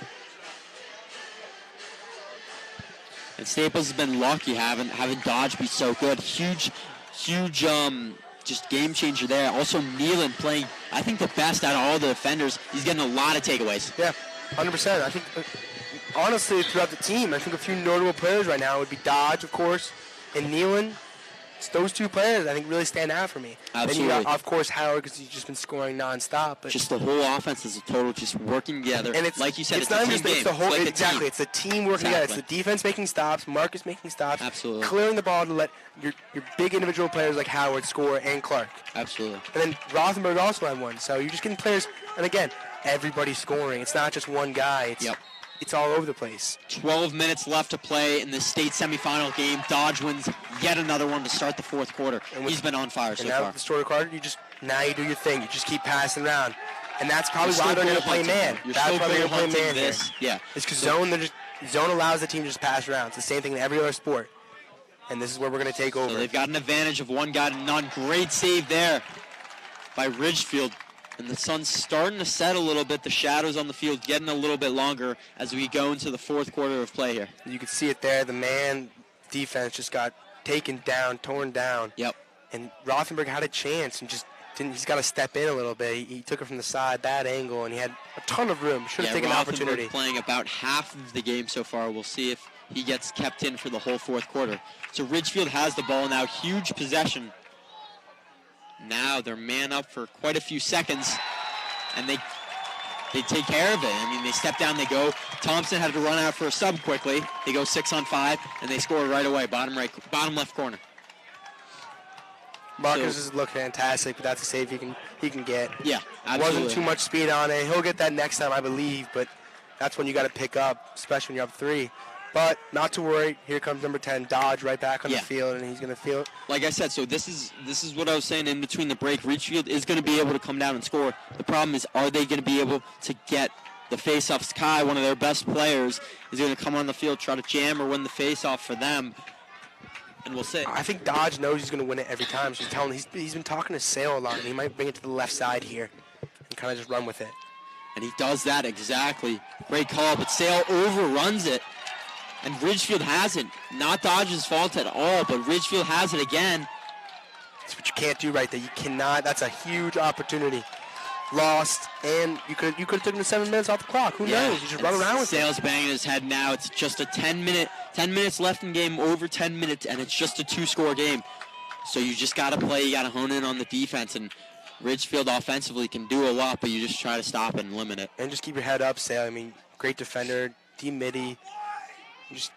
And Staples has been lucky having Dodge be so good. Huge, just game changer there. Also, Nealon playing, I think, the best out of all the defenders. He's getting a lot of takeaways. Yeah, 100%. I think, honestly, throughout the team, I think a few notable players right now would be Dodge, of course, and Nealon. It's those two players, I think, really stand out for me. Absolutely. Then you got, of course, Howard, because he's just been scoring nonstop. But just the whole offense as a total, just working together. And it's, like you said, it's not just game. It's the whole, like exactly. It's the team working together. It's the defense making stops, Marcus making stops, absolutely, clearing the ball to let your big individual players like Howard score and Clark. Absolutely. And then Rothenberg also had one. So you're just getting players, and again, everybody's scoring. It's not just one guy. It's all over the place. 12 minutes left to play in the state semifinal game. Dodge wins yet another one to start the fourth quarter. He's been on fire so far. And now the story card, you do your thing. You just keep passing around. And that's probably why they're going to play man. That's why they're going to play man here. Yeah. It's because zone allows the team to just pass around. It's the same thing in every other sport. And this is where we're going to take over. So they've got an advantage of one guy to none. Great save there by Ridgefield. And the sun's starting to set a little bit. The shadows on the field getting a little bit longer as we go into the fourth quarter of play here. You can see it there. The man defense just got taken down, torn down. Yep. And Rothenberg had a chance and just didn't. He's got to step in a little bit. He took it from the side, bad angle, and he had a ton of room. Should have taken an opportunity. Playing about half of the game so far. We'll see if he gets kept in for the whole fourth quarter. So Ridgefield has the ball now. Huge possession. Now they're man up for quite a few seconds, and they take care of it. I mean, they step down, they go. Thompson had to run out for a sub quickly. They go 6-on-5, and they score right away, bottom left corner. Marcus has looked fantastic, but that's a save he can get. Yeah, absolutely. Wasn't too much speed on it. He'll get that next time, I believe, but that's when you got to pick up, especially when you're up 3. But not to worry. Here comes number 10, Dodge, right back on the field, and he's going to feel it. Like I said, so this is what I was saying in between the break. Ridgefield is going to be able to come down and score. The problem is, are they going to be able to get the face-off? Kai, one of their best players, is going to come on the field, try to jam or win the face-off for them. And we'll see. I think Dodge knows he's going to win it every time. So he's been talking to Sale a lot, and he might bring it to the left side here and kind of just run with it. And he does that exactly. Great call, but Sale overruns it. And Ridgefield has it. Not Dodge's fault at all, but Ridgefield has it again. That's what you can't do right there. You cannot. That's a huge opportunity. Lost, and you could have taken the 7 minutes off the clock. Who knows? You just run around with it. Sale's banging his head now. It's just a 10 minutes left in game, over 10 minutes, and it's just a 2-score game. So you just got to play. You got to hone in on the defense, and Ridgefield offensively can do a lot, but you just try to stop it and limit it. And just keep your head up, Sale. I mean, great defender, D-Midi. Just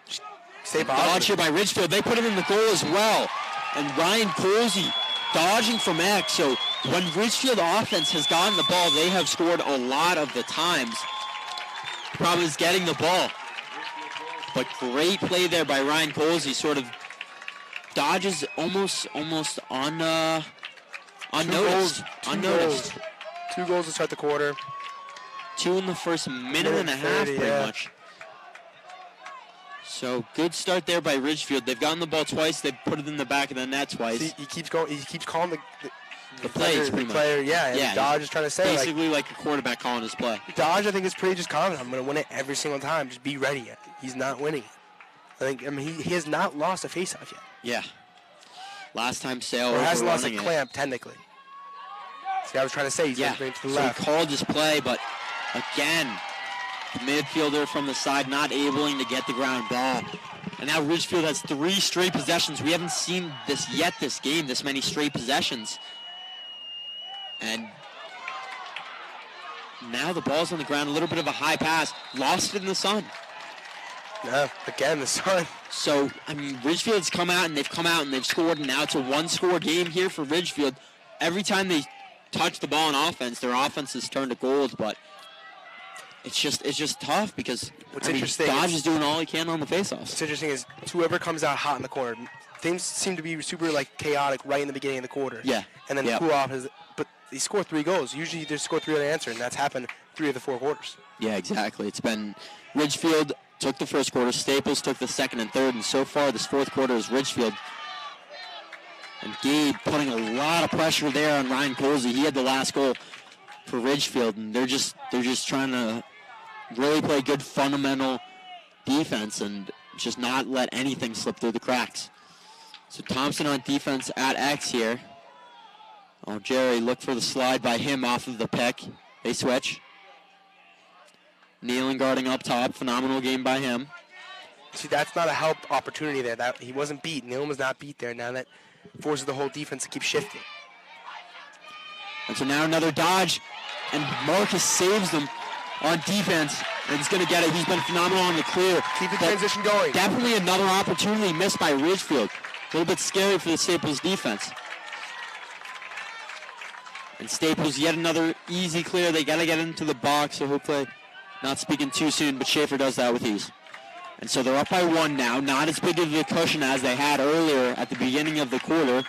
stay positive. Dodge here by Ridgefield. They put him in the goal as well. And Ryan Colsey dodging from X. So when Ridgefield offense has gotten the ball, they have scored a lot of the times. The problem is getting the ball. But great play there by Ryan Colsey. Sort of dodges almost unnoticed. Unnoticed. 2 goals to start the quarter. 2 in the first minute and a half, pretty much. So good start there by Ridgefield. They've gotten the ball twice. They've put it in the back of the net twice. See, he keeps going. He keeps calling the plays, pretty much. Player, yeah. Dodge is trying to say basically like a quarterback calling his play. Dodge, I think, is pretty just confident. I'm going to win it every single time. Just be ready. He's not winning. I mean, he has not lost a faceoff yet. Yeah. Last time Sale hasn't lost a clamp technically. See, I was trying to say he's going to the left. He called his play, but again. The midfielder from the side not able to get the ground ball. And now Ridgefield has 3 straight possessions. We haven't seen this yet this game, this many straight possessions. And now the ball's on the ground, a little bit of a high pass. Lost it in the sun. Yeah, again, the sun. So, I mean, Ridgefield's come out and they've scored, and now it's a 1-score game here for Ridgefield. Every time they touch the ball on offense, their offense has turned to gold, but it's just tough because Interesting Dodge is doing all he can on the faceoffs. What's interesting is whoever comes out hot in the corner, things seem to be super chaotic right in the beginning of the quarter. Yeah. And then cool off but they score 3 goals. Usually they score 3 on the answer, and that's happened 3 of the 4 quarters. Yeah, exactly. It's been Ridgefield took the first quarter, Staples took the second and third, and so far this fourth quarter is Ridgefield. And Gabe putting a lot of pressure there on Ryan Colsey. He had the last goal for Ridgefield, and they're just trying to really play good fundamental defense and just not let anything slip through the cracks. So Thompson on defense at X here. Oh, Jerry, look for the slide by him off of the pick. They switch. Nealon guarding up top. Phenomenal game by him. See, that's not a help opportunity there. That he wasn't beat. Nealon was not beat there. Now that forces the whole defense to keep shifting. And so now another dodge, and Marcus saves them on defense, and he's going to get it. He's been phenomenal on the clear. Keep the transition going. Definitely another opportunity missed by Ridgefield. A little bit scary for the Staples defense. And Staples, yet another easy clear. They got to get into the box, so hopefully not speaking too soon, but Schaefer does that with ease. And so they're up by 1 now. Not as big of a cushion as they had earlier at the beginning of the quarter.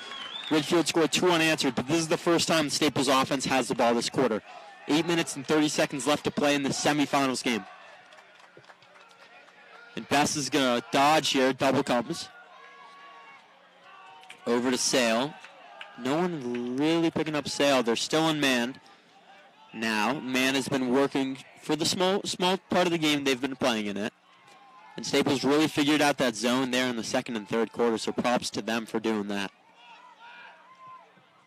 Ridgefield scored 2 unanswered, but this is the first time the Staples offense has the ball this quarter. 8 minutes and 30 seconds left to play in the semifinals game. And Best is going to dodge here, double comes. Over to Sale. No one really picking up Sale. They're still in man. Now, man has been working for the small part of the game they've been playing in it. And Staples really figured out that zone there in the second and third quarter, so props to them for doing that.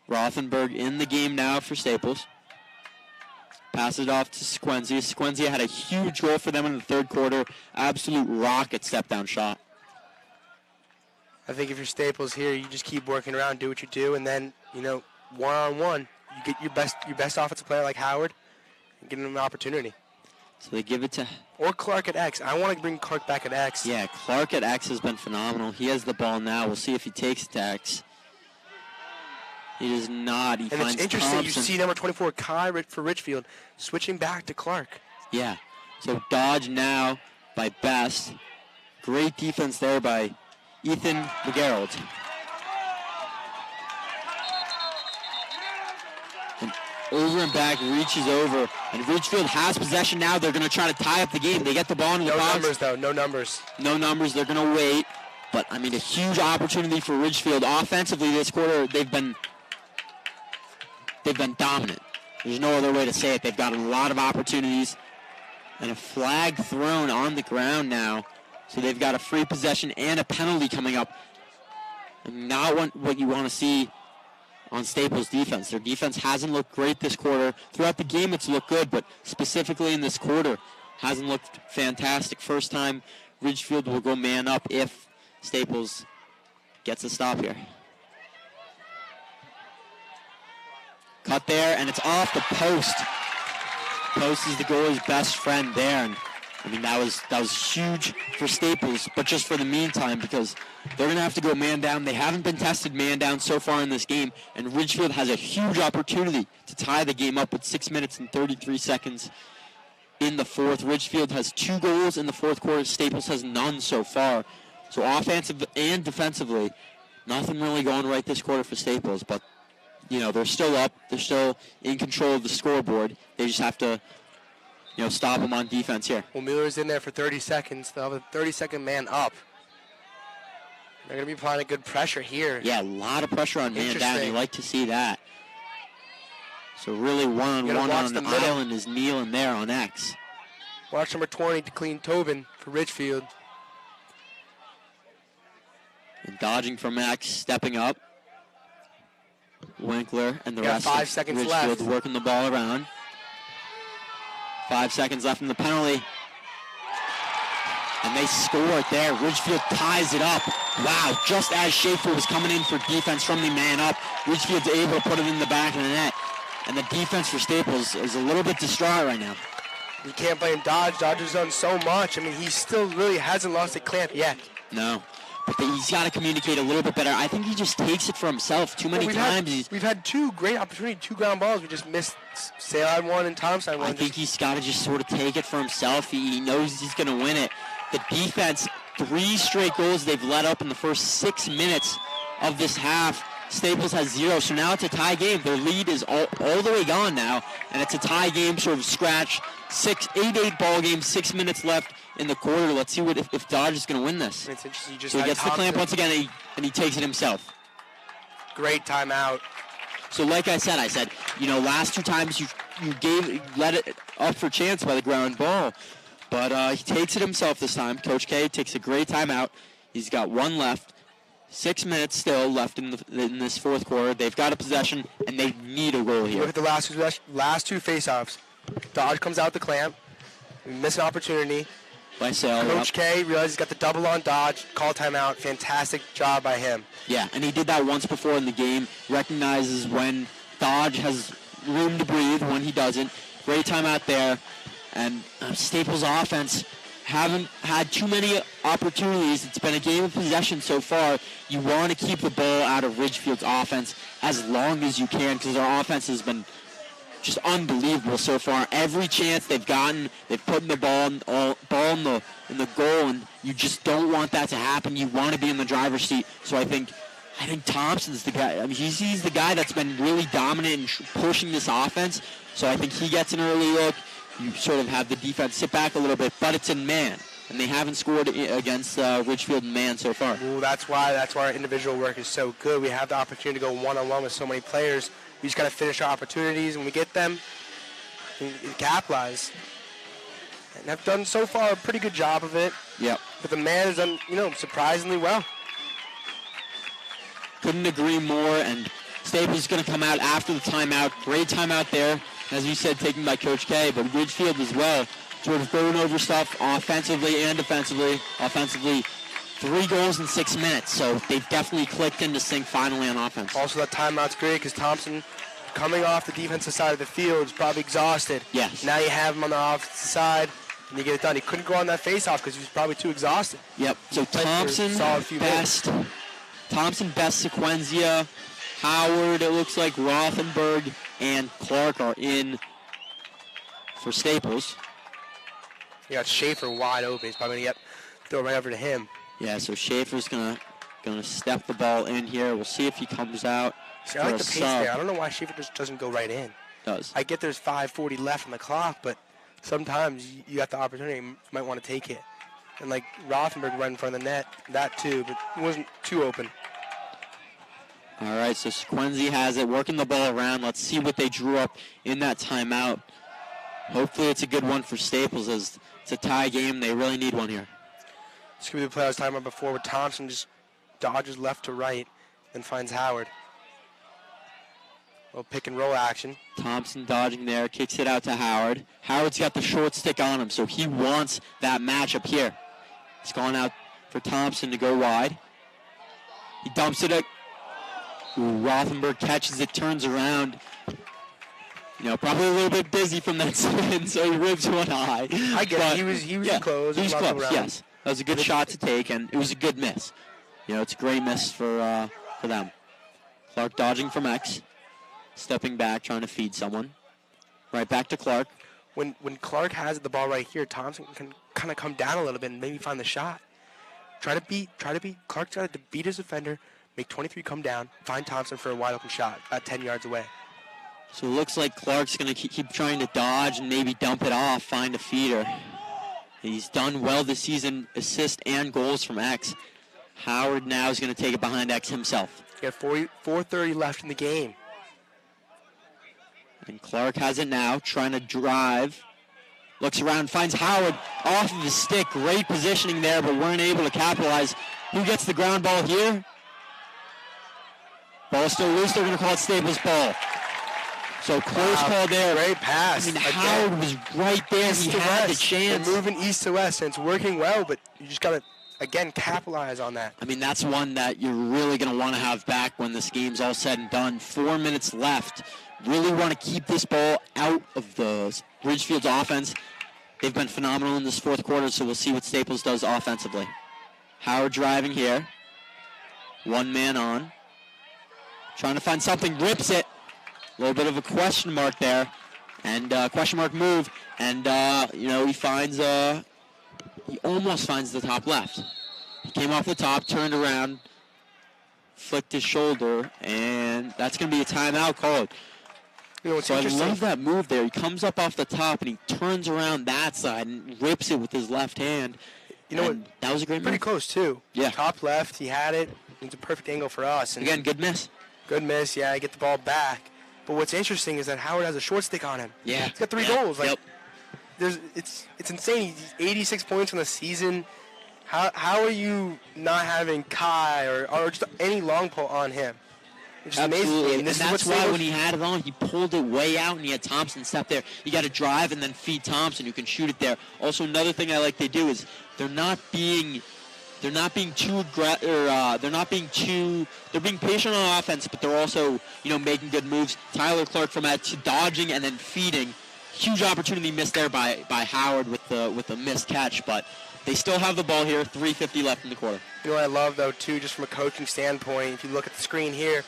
Rothenberg in the game now for Staples. Pass it off to Sequenzia. Sequenzia had a huge goal for them in the third quarter. Absolute rocket step-down shot. I think if you're Staples here, you just keep working around, do what you do, and then, one-on-one, you get your best offensive player like Howard and give him an opportunity. So they give it to... Or Clark at X. I want to bring Clark back at X. Yeah, Clark at X has been phenomenal. He has the ball now. We'll see if he takes it to X. He does not. He finds it's interesting. Thompson. You see number 24, Kai for Ridgefield, switching back to Clark. Yeah. So dodge now by Best. Great defense there by Ethan McGarrett. And over and back, reaches over. And Ridgefield has possession now. They're going to try to tie up the game. They get the ball into the box. No numbers, though. No numbers. No numbers. They're going to wait. But, a huge opportunity for Ridgefield. Offensively this quarter, they've been dominant. There's no other way to say it. They've gotten a lot of opportunities. And a flag thrown on the ground now. So they've got a free possession and a penalty coming up. And not what you want to see on Staples' defense. Their defense hasn't looked great this quarter. Throughout the game it's looked good, but specifically in this quarter hasn't looked fantastic. First time Ridgefield will go man up if Staples gets a stop here. Cut there, and it's off the post. Post is the goalie's best friend there. And that was huge for Staples, but just for the meantime, because they're going to have to go man down. They haven't been tested man down so far in this game, and Ridgefield has a huge opportunity to tie the game up with 6 minutes and 33 seconds in the fourth. Ridgefield has 2 goals in the fourth quarter. Staples has none so far. So offensive and defensively, nothing really going right this quarter for Staples, but they're still up. They're still in control of the scoreboard. They just have to stop them on defense here. Well, Mueller's in there for 30 seconds. They'll have a 30-second man up. They're going to be applying a good pressure here. Yeah, a lot of pressure on man down. You like to see that. So really one-on-one on the island is Nealon there on X. Watch number 20 to clean Tobin for Ridgefield. And dodging from X, stepping up. Winkler and the rest 5 of seconds Ridgefield left. Working the ball around. 5 seconds left in the penalty. And they score it there. Ridgefield ties it up. Wow, just as Schaefer was coming in for defense from the man up, Ridgefield's able to put it in the back of the net. And the defense for Staples is a little bit distraught right now. You can't blame Dodge. Dodge has done so much. He still really hasn't lost a clamp yet. No. but he's got to communicate a little bit better. I think he just takes it for himself too many times. We've had two great opportunities, 2 ground balls. We just missed. Sale had one and Thompson had one. I think he's got to just sort of take it for himself. He knows he's going to win it. The defense, 3 straight goals they've let up in the first 6 minutes of this half. Staples has 0, so now it's a tie game. Their lead is all the way gone now, and it's a tie game, sort of scratch. 8-8 ball game, 6 minutes left in the quarter. Let's see if Dodge is going to win this. It's interesting. So he gets the clamp once again, and he takes it himself. Great timeout. So like I said, last 2 times you let it up for chance by the ground ball. But he takes it himself this time. Coach K takes a great timeout. He's got 1 left. 6 minutes still left in this fourth quarter. They've got a possession, and they need a goal here. Look at the last 2 face-offs. Dodge comes out the clamp. We miss an opportunity. By Sale. Coach K realizes he's got the double on Dodge. Call timeout. Fantastic job by him. Yeah, and he did that once before in the game. Recognizes when Dodge has room to breathe, when he doesn't. Great timeout there. And Staples' offense haven't had too many opportunities. It's been a game of possession so far. You want to keep the ball out of Ridgefield's offense as long as you can because our offense has been just unbelievable so far. Every chance they've gotten, they've put in the ball in the goal, and you just don't want that to happen. You want to be in the driver's seat. So I think Thompson's the guy. I mean, he's the guy that's been really dominant and pushing this offense. So I think he gets an early look. You sort of have the defense sit back a little bit, but it's in man, and they haven't scored against Ridgefield in man so far. Ooh, that's why our individual work is so good. We have the opportunity to go one-on-one with so many players. We just got to finish our opportunities. When we get them, we capitalize. And have done so far a pretty good job of it. Yep. But the man has done, surprisingly well. Couldn't agree more, and Staples is going to come out after the timeout. Great timeout there. As you said, taken by Coach K, but Ridgefield as well, sort of going over stuff offensively and defensively. Offensively, 3 goals in 6 minutes, so they've definitely clicked into sync finally on offense. Also, that timeout's great because Thompson, coming off the defensive side of the field, is probably exhausted. Yes. Now you have him on the offensive side, and you get it done. He couldn't go on that face-off because he was probably too exhausted. Yep, so Thompson best, Sequenzia, Howard, it looks like Rothenberg, and Clark are in for Staples. You got Schaefer wide open. He's probably going to throw right over to him. Yeah, so Schaefer's gonna step the ball in here. We'll see if he comes out. See, I like the pace there. I don't know why Schaefer just doesn't go right in. Does. I get there's 5:40 left on the clock, but sometimes you got the opportunity, you might want to take it. And like Rothenberg right in front of the net, that too, but it wasn't too open. All right, so Sequenzi has it, working the ball around. Let's see what they drew up in that timeout. Hopefully it's a good one for Staples as it's a tie game. They really need one here. This could be the play I was talking about before where Thompson just dodges left to right and finds Howard. A little pick and roll action. Thompson dodging there, kicks it out to Howard. Howard's got the short stick on him, so he wants that matchup here. He's going out for Thompson to go wide. He dumps it out. Rothenberg catches it, turns around. Probably a little bit busy from that spin, so he ribs one high. I get it. He was close. He was close, yes. That was a good shot to take, and it was a good miss. It's a great miss for them. Clark dodging from X. Stepping back, trying to feed someone. Right back to Clark. When Clark has the ball right here, Thompson can kind of come down a little bit and maybe find the shot. Clark's got to beat his defender, make 23 come down, find Thompson for a wide open shot at 10 yards away. So it looks like Clark's going to keep trying to dodge and maybe dump it off, find a feeder. He's done well this season, assists and goals from X. Howard now is going to take it behind X himself. You got 4:30 left in the game. And Clark has it now, trying to drive. Looks around, finds Howard off of his stick. Great positioning there, but weren't able to capitalize. Who gets the ground ball here? Ball still loose. They're going to call it Staples' ball. So close call there. Great pass. Howard was right there. He had the chance. They're moving east to west, and it's working well, but you just got to, again, capitalize on that. That's one that you're really going to want to have back when this game's all said and done. 4 minutes left. Really want to keep this ball out of the Ridgefield's offense. They've been phenomenal in this fourth quarter, so we'll see what Staples does offensively. Howard driving here. One man on. Trying to find something, rips it. A little bit of a question mark there. And question mark move. And, he finds, he almost finds the top left. He came off the top, turned around, flicked his shoulder, and that's going to be a timeout called. So I love that move there. He comes up off the top, and he turns around that side and rips it with his left hand. That was a great move. Pretty close, too. Yeah. Top left, he had it. It's a perfect angle for us. And again, good miss. Good miss, yeah, I get the ball back. But what's interesting is that Howard has a short stick on him. Yeah. He's got 3 goals. It's insane. He's 86 points in the season. How are you not having Kai or just any long pull on him? It's just Absolutely. amazing. And that's why when he had it on, he pulled it way out, and he had Thompson step there. You got to drive and then feed Thompson, who can shoot it there. Also, another thing I like they do is they're being patient on offense, but they're also, making good moves. Tyler Clark from that to dodging and then feeding. Huge opportunity missed there by Howard with the missed catch, but they still have the ball here. 3:50 left in the quarter. You know what I love though too, just from a coaching standpoint, if you look at the screen here,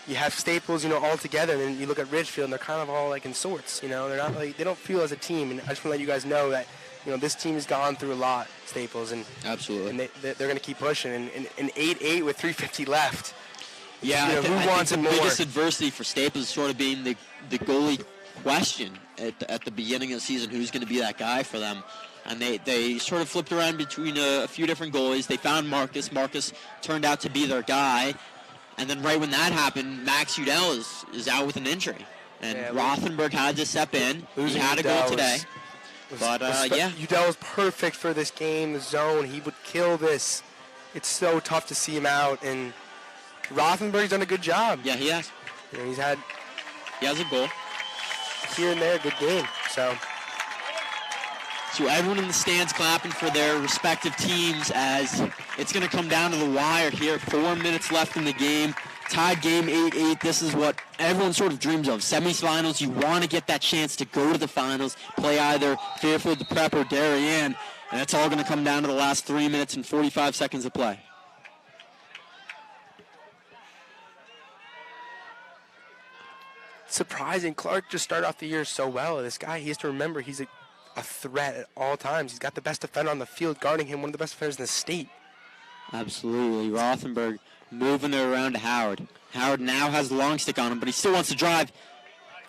you have Staples, all together, and then you look at Ridgefield, and they're kind of all like in sorts. They're not they don't feel as a team. And I just want to let you guys know that this team has gone through a lot, Staples, and absolutely, and they're going to keep pushing. And 8-8 with 3:50 left. Yeah, who wants the it more? biggest adversity for Staples is sort of being the goalie question at the beginning of the season. Who's going to be that guy for them? And they sort of flipped around between a few different goalies. They found Marcus. Marcus turned out to be their guy. And then right when that happened, Max Udell is out with an injury. And Rothenberg had to step in. He had to go today. Udell was perfect for this game, the zone. He would kill this. It's so tough to see him out. And Rothenberg's done a good job. Yeah, he has. He has a goal. Here and there, good game. So everyone in the stands clapping for their respective teams as it's going to come down to the wire here. 4 minutes left in the game. Tied game 8-8. This is what everyone sort of dreams of. Semifinals, you want to get that chance to go to the finals, play either Fairfield, the Prep, or Darien. And that's all going to come down to the last 3 minutes and 45 seconds of play. Surprising. Clark just started off the year so well. This guy, he has to remember he's a threat at all times. He's got the best defender on the field guarding him, one of the best defenders in the state. Absolutely. Rothenberg moving it around to Howard. Howard now has the long stick on him, but he still wants to drive.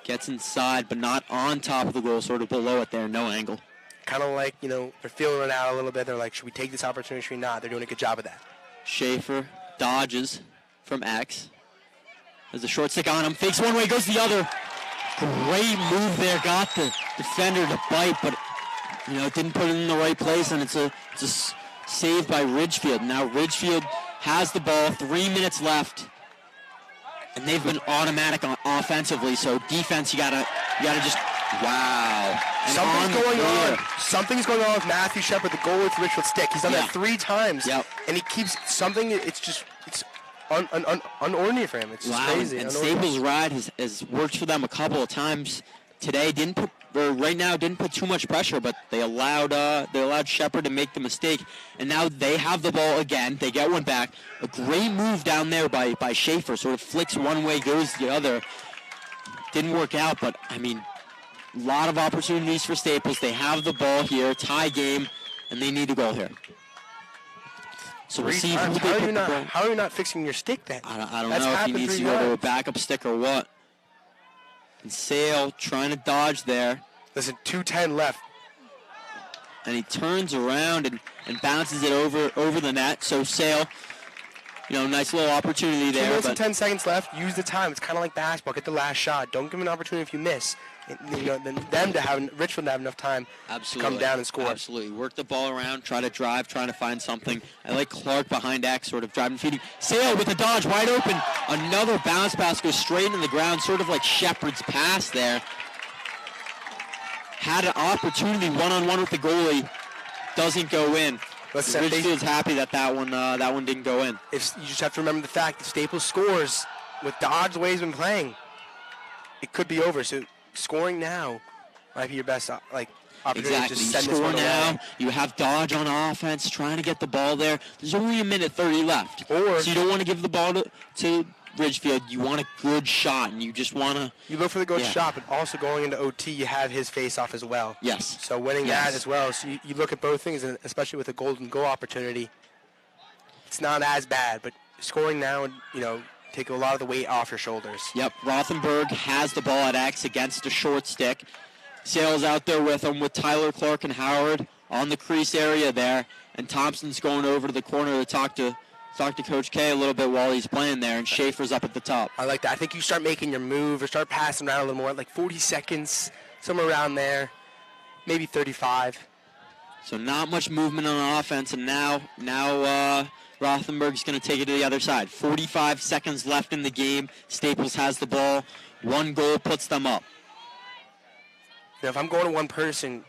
Gets inside, but not on top of the goal, sort of below it there, no angle. Kind of like, they're feeling it out a little bit. They're like, should we take this opportunity, should we not? They're doing a good job of that. Schaefer dodges from X. Has the short stick on him, fakes one way, goes the other. Great move there, got the defender to bite, but didn't put it in the right place, and it's a save by Ridgefield. Now Ridgefield has the ball, 3 minutes left, and they've been automatic offensively. So defense, you gotta just wow. And Something's going on with Matthew Shepard, the goalie for Ridgefield stick. He's done that 3 times, and he keeps something. It's unordinary for him. It's just crazy. And Staples' ride has worked for them a couple of times today. Didn't put too much pressure, but they allowed Shepard to make the mistake, and now they have the ball again. They get one back. A great move down there by Schaefer. Sort of flicks one way, goes the other. Didn't work out, but a lot of opportunities for Staples. They have the ball here, tie game, and they need a goal here. So we'll see how are you not fixing your stick then? I don't know if he needs to go to a backup stick or what. And Sale trying to dodge there. Listen, 2:10 left. And he turns around and bounces it over the net. So Sale, nice little opportunity there. 2 minutes and 10 seconds left. Use the time. It's kind of like basketball. Get the last shot. Don't give him an opportunity if you miss. Ridgefield to have enough time to come down and score. Absolutely. Work the ball around, try to drive, trying to find something. I like Clark behind X, sort of driving, feeding. Sale with the dodge, wide open. Another bounce pass goes straight into the ground, sort of like Shepard's pass there. Had an opportunity one-on-one with the goalie. Doesn't go in. Ridgefield's happy that one didn't go in. You just have to remember the fact that Staples scores with Dodge the way he's been playing. It could be over. So scoring now might be your best opportunity Exactly. to just You send this score one now. away. You have Dodge on offense trying to get the ball there. There's only a minute 30 left. Or so you don't want to give the ball to Ridgefield. You want a good shot, and you just want to... You look for the good shot, but also going into OT, you have his face-off as well. Yes. So winning that as well. So you look at both things, and especially with a golden goal opportunity, it's not as bad. But scoring now, take a lot of the weight off your shoulders. Yep. Rothenberg has the ball at X against a short stick. Sale's out there with him with Tyler, Clark, and Howard on the crease area there. And Thompson's going over to the corner to talk to Coach K a little bit while he's playing there. And Schaefer's up at the top. I like that. I think you start making your move or start passing around a little more, like 40 seconds, somewhere around there, maybe 35. So not much movement on offense. And now Rothenberg's going to take it to the other side. 45 seconds left in the game. Staples has the ball. One goal puts them up. If I'm going to one person,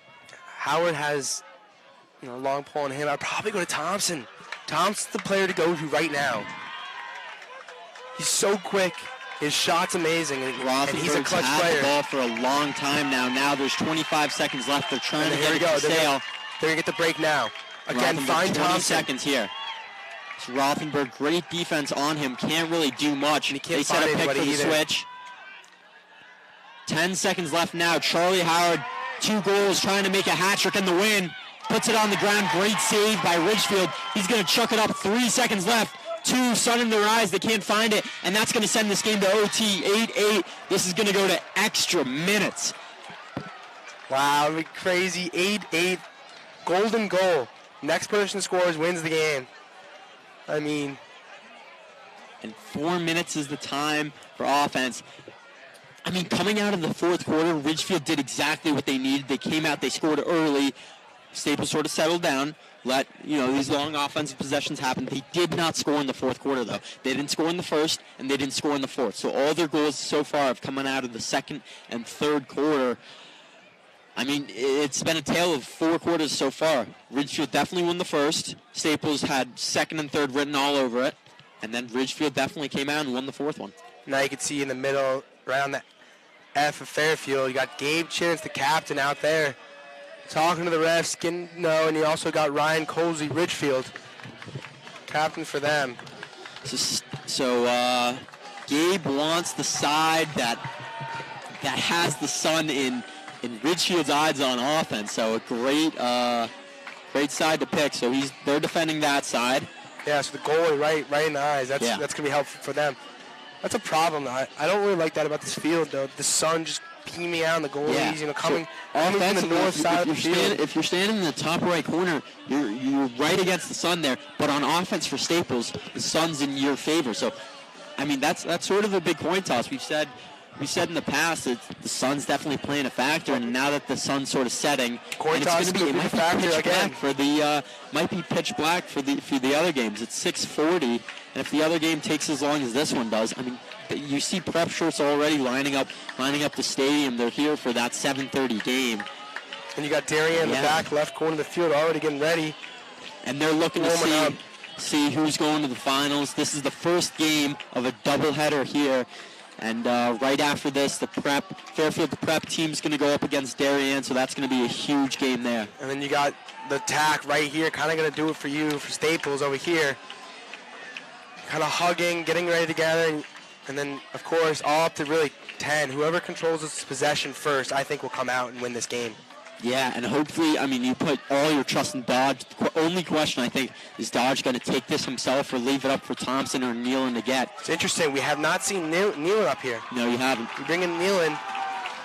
Howard has, a long pull on him. I'd probably go to Thompson. Thompson's the player to go to right now. He's so quick. His shot's amazing, and he's a clutch had player. The ball for a long time now. Now there's 25 seconds left. They're trying to get it to Sale. They're going to get the break now. Again, find 20 Thompson. seconds here. So Rothenberg, great defense on him. Can't really do much. And he can't they set a find pick for the anybody either. switch. 10 seconds left now. Charlie Howard, 2 goals, trying to make a hat trick in the win. Puts it on the ground. Great save by Ridgefield. He's going to chuck it up. 3 seconds left. 2, sun in their eyes. They can't find it. And that's going to send this game to OT. 8-8. This is going to go to extra minutes. Wow, it'd be crazy. 8-8. Golden goal. Next person scores wins the game. I mean... And 4 minutes is the time for offense. I mean, coming out of the fourth quarter, Ridgefield did exactly what they needed. They came out, they scored early. Staples sort of settled down, let these long offensive possessions happen. They did not score in the fourth quarter, though. They didn't score in the first, and they didn't score in the fourth. So all their goals so far have come out of the second and third quarter. I mean, it's been a tale of 4 quarters so far. Ridgefield definitely won the first. Staples had second and third written all over it. And then Ridgefield definitely came out and won the fourth one. Now you can see in the middle, around the F of Fairfield, you got Gabe Chinitz, the captain, out there talking to the refs, and you also got Ryan Colsey, Ridgefield, captain for them. So Gabe wants the side that has the sun in Ridgefield's eyes on offense. So a great side to pick. So they're defending that side. Yeah, so the goalie right in the eyes. That's going to be helpful for them. That's a problem. I don't really like that about this field, though. The sun just beaming out on the goalies, coming from the north side of the field. If you're standing in the top right corner, you're right against the sun there. But on offense for Staples, the sun's in your favor. So, I mean, that's sort of a big coin toss. We said in the past that the sun's definitely playing a factor, and now that the sun's sort of setting, coin toss it might be factor pitch again. black for the other games. It's 6:40, and if the other game takes as long as this one does, I mean, you see prep shirts already lining up the stadium. They're here for that 7:30 game. And you got Darien in the back left corner of the field already getting ready. And they're looking to see who's going to the finals. This is the first game of a doubleheader here. And right after this, the Fairfield prep team's going to go up against Darien, so that's going to be a huge game there. And then you got the TAC right here, kind of going to do it for you, for Staples over here. Kind of hugging, getting ready together, and then, of course, all up to really 10. Whoever controls this possession first, I think will come out and win this game. Yeah, and hopefully, I mean, you put all your trust in Dodge. The only question, I think, is Dodge going to take this himself or leave it up for Thompson or Nealon to get? It's interesting. We have not seen Nealon up here. No, you haven't. You bring in Nealon,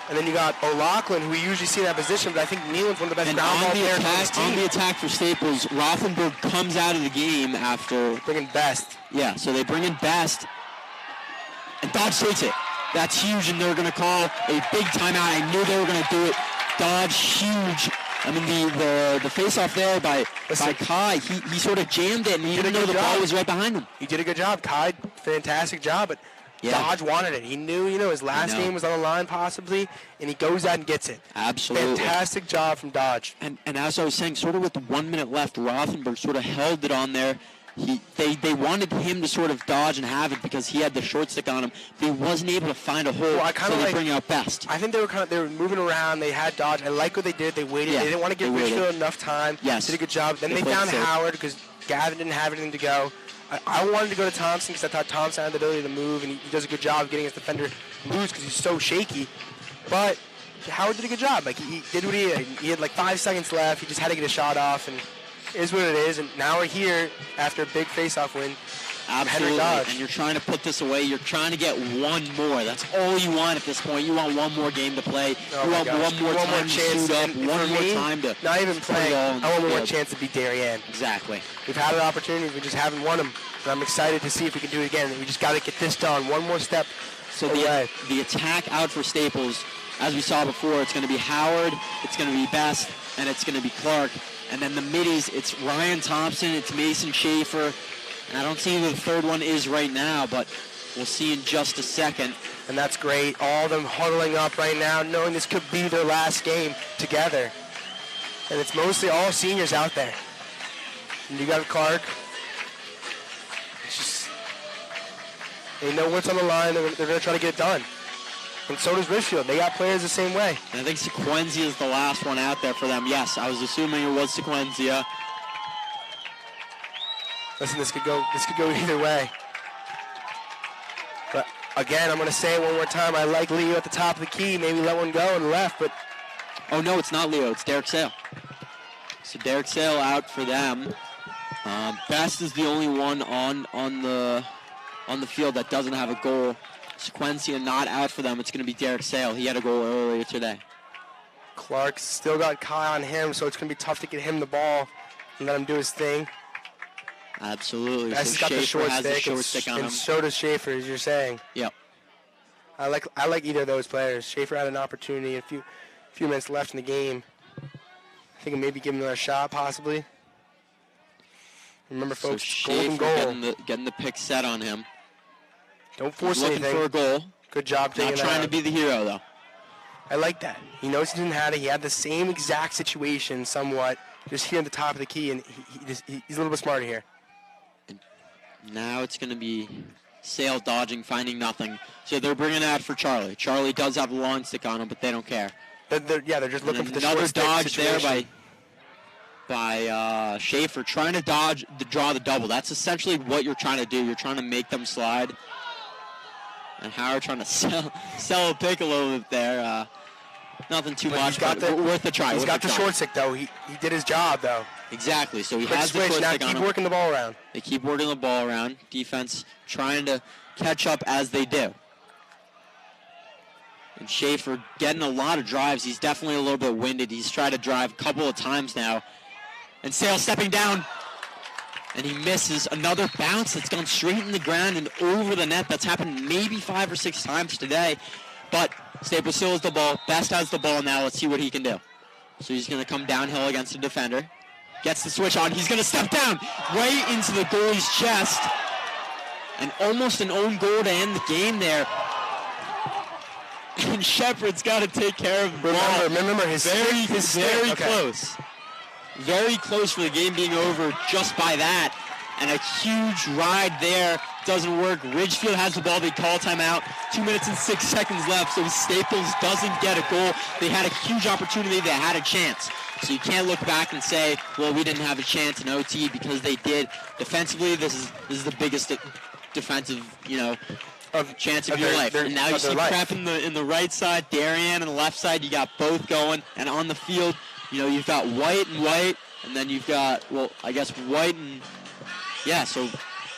and then you got O'Loughlin, who we usually see in that position, but I think Nealon's one of the best ground ball players on this team. On the attack for Staples, Rothenberg comes out of the game after... Bringing Best. Yeah, so they bring in Best, and Dodge takes it. That's huge, and they're going to call a big timeout. I knew they were going to do it. Dodge, huge. I mean, the face-off there by Kai, he sort of jammed it, and he didn't know the ball was right behind him. He did a good job. Kai, fantastic job, but Dodge wanted it. He knew, his last game was on the line possibly, and he goes out and gets it. Absolutely. Fantastic job from Dodge. And as I was saying, sort of with 1 minute left, Rothenberg sort of held it on there, They wanted him to sort of dodge and have it because he had the short stick on him, but he wasn't able to find a hole, so they bring out Best. I think they were moving around. They had dodge. I like what they did. They waited. Yeah, they didn't want to give Ridgefield enough time. Yes. Did a good job. Then they found Howard because Gavin didn't have anything to go. I wanted to go to Thompson because I thought Thompson had the ability to move, and he does a good job of getting his defender loose because he's so shaky. But Howard did a good job. Like, he did what he did. He had like 5 seconds left. He just had to get a shot off, and it is what it is. And now we're here after a big face-off win. Absolutely, and you're trying to put this away. You're trying to get one more. That's all you want at this point. You want one more game to play. You want one more time to suit up, one more time to not even play. I want one more chance to beat Darien. Exactly. We've had an opportunity. We just haven't won them. And I'm excited to see if we can do it again. We just got to get this done. One more step away. The attack out for Staples, as we saw before, it's going to be Howard, it's going to be Best, and it's going to be Clark. And then the middies, it's Ryan Thompson, it's Mason Schaefer. And I don't see who the third one is right now, but we'll see in just a second. And that's great. All of them huddling up right now, knowing this could be their last game together. And it's mostly all seniors out there. And you got Clark. It's just, they know what's on the line. They're going to try to get it done. And so does Ridgefield. They got players the same way. And I think Sequenzia is the last one out there for them. Yes, I was assuming it was Sequenzia. Listen, this could go either way. But again, I'm going to say it one more time. I like Leo at the top of the key. Maybe let one go and left, but oh no, it's not Leo. It's Derek Sale. So Derek Sale out for them. Best is the only one on the field that doesn't have a goal. Sequenzia not out for them. It's going to be Derek Sale. He had a goal earlier today. Clark's still got Kai on him, so it's going to be tough to get him the ball and let him do his thing. Absolutely. Best so got the short stick on him. And so does Schaefer, as you're saying. Yep. I like either of those players. Schaefer had an opportunity, a few minutes left in the game. I think maybe give him another shot, possibly. Remember, folks, so golden goal. Getting the pick set on him. Don't force anything. Looking for a goal. Good job taking that. Not trying to be the hero, though. I like that. He knows he didn't have it. He had the same exact situation, somewhat, just here at the top of the key, and he's a little bit smarter here. And now it's going to be Sale dodging, finding nothing. So they're bringing it out for Charlie. Charlie does have a long stick on him, but they don't care. They're just looking for the short stick dodge situation. there by Schaefer, trying to draw the double. That's essentially what you're trying to do. You're trying to make them slide. And Howard trying to sell a pick a little bit there. Nothing too much, but worth a try. He's got the short stick, though. He did his job, though. Exactly. So he has the short stick on him. Now keep working the ball around. They keep working the ball around. Defense trying to catch up as they do. And Schaefer getting a lot of drives. He's definitely a little bit winded. He's tried to drive a couple of times now. And Sale stepping down. And he misses another bounce that's gone straight in the ground and over the net. That's happened maybe 5 or 6 times today. But Staples still has the ball. Best has the ball now. Let's see what he can do. So he's going to come downhill against the defender. Gets the switch on. He's going to step down right into the goalie's chest. And almost an own goal to end the game there. And Shepard's got to take care of the ball. Remember his very close. Very close for the game being over just by that. And a huge ride there. Doesn't work. Ridgefield has the ball. They call timeout. 2 minutes and 6 seconds left. So Staples doesn't get a goal. They had a huge opportunity. They had a chance. So you can't look back and say, well, we didn't have a chance in OT, because they did. Defensively, this is the biggest defensive, chance of your life. And now you see Prep in the right side, Darien on the left side. You got both going. And on the field, you've got White, and then you've got, White and, so a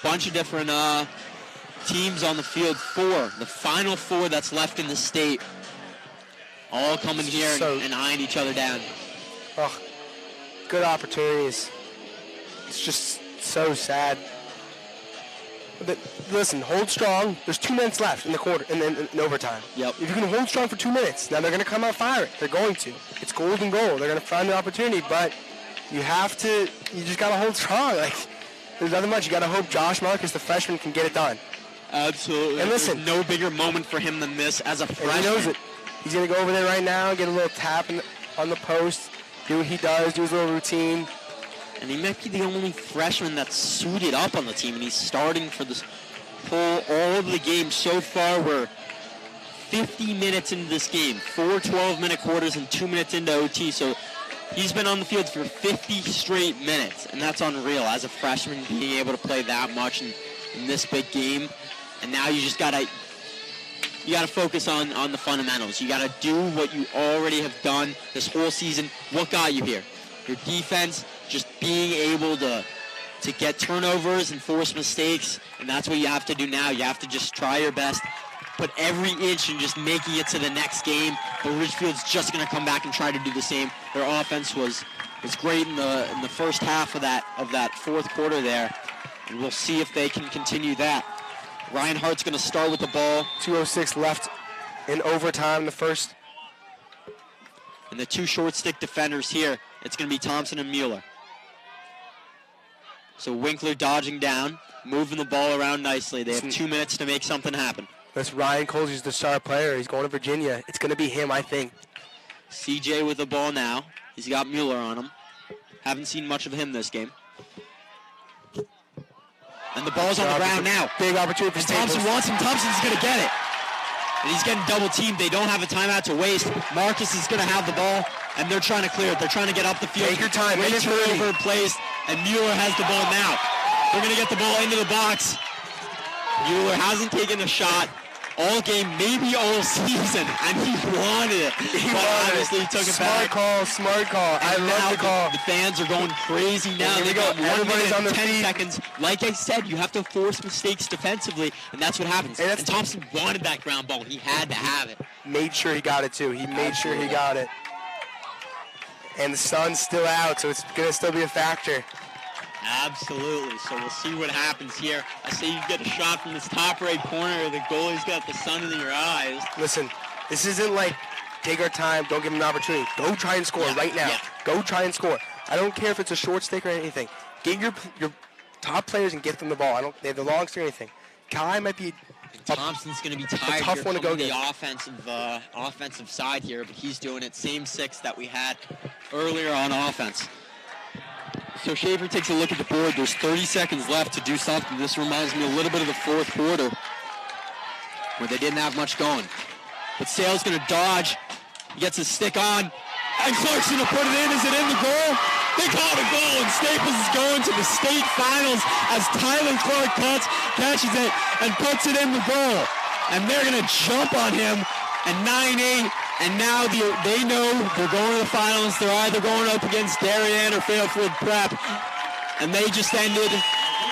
bunch of different teams on the field. 4, the final 4 that's left in the state, all coming here and eyeing each other down. Oh, good opportunities. It's just so sad. But listen, hold strong. There's 2 minutes left in the quarter, in overtime. Yep. If you can hold strong for 2 minutes, now they're going to come out fire it. They're going to. It's golden goal. They're going to find the opportunity, but you just got to hold strong. There's nothing much. You got to hope Josh Marcus, the freshman, can get it done. Absolutely. And listen, there's no bigger moment for him than this as a freshman. And he knows it. He's going to go over there right now, get a little tap on the post, do what he does, do his little routine. and he might be the only freshman that's suited up on the team, and he's starting for this all of the games so far. We're 50 minutes into this game, 4 12-minute quarters and 2 minutes into OT, so he's been on the field for 50 straight minutes, and that's unreal as a freshman being able to play that much in this big game. And now you just gotta focus on the fundamentals. You gotta do what you already have done this whole season. What got you here? Your defense, just being able to get turnovers and force mistakes, and that's what you have to do now. You have to just try your best, put every inch in just making it to the next game. But Ridgefield's just gonna come back and try to do the same. Their offense was great in the first half of that fourth quarter there, and we'll see if they can continue that. Ryan Hart's going to start with the ball. 2:06 left in overtime, the first. And the two short stick defenders here, it's going to be Thompson and Mueller. So Winkler dodging down, moving the ball around nicely. They have 2 minutes to make something happen. That's Ryan Coles. He's the star player. He's going to Virginia. It's going to be him, I think. CJ with the ball now. He's got Mueller on him. Haven't seen much of him this game. And the ball's on the ground now. Big opportunity for Thompson wants him. Thompson's going to get it. And he's getting double teamed. They don't have a timeout to waste. Marcus is going to have the ball, and they're trying to clear it. They're trying to get up the field. Take your time. Great turnover placed, and Mueller has the ball now. They're going to get the ball into the box. Mueller hasn't taken a shot all game, maybe all season, and he wanted it. Obviously, he took it back. Smart call. I love the call. The fans are going crazy now. Here we go. Everybody's on their 10 feet. seconds. Like I said, you have to force mistakes defensively, and that's what happens. And Thompson wanted that ground ball. He had to have it. Made sure he got it, too. He made sure he got it. And the sun's still out, so it's going to still be a factor. Absolutely. So we'll see what happens here. I say you get a shot from this top right corner. The goalie's got the sun in your eyes. Listen, this isn't like take our time, don't give him an opportunity. Go try and score right now. Yeah. Go try and score. I don't care if it's a short stick or anything. Get your top players and get them the ball. They have the long stick or anything. Kai might be Thompson's going to be tired. A tough one to go the offensive side here, but he's doing it. Same six that we had earlier on offense. So Schaefer takes a look at the board. There's 30 seconds left to do something. This reminds me a little bit of the fourth quarter where they didn't have much going. But Sale's going to dodge. He gets his stick on. And Clark's going to put it in. Is it in the goal? They call it a goal, and Staples is going to the state finals as Tyler Clark catches it and puts it in the goal. And they're going to jump on him at 9-8. And now they know they're going to the finals. They're either going up against Darien or Fairfield Prep. And they just ended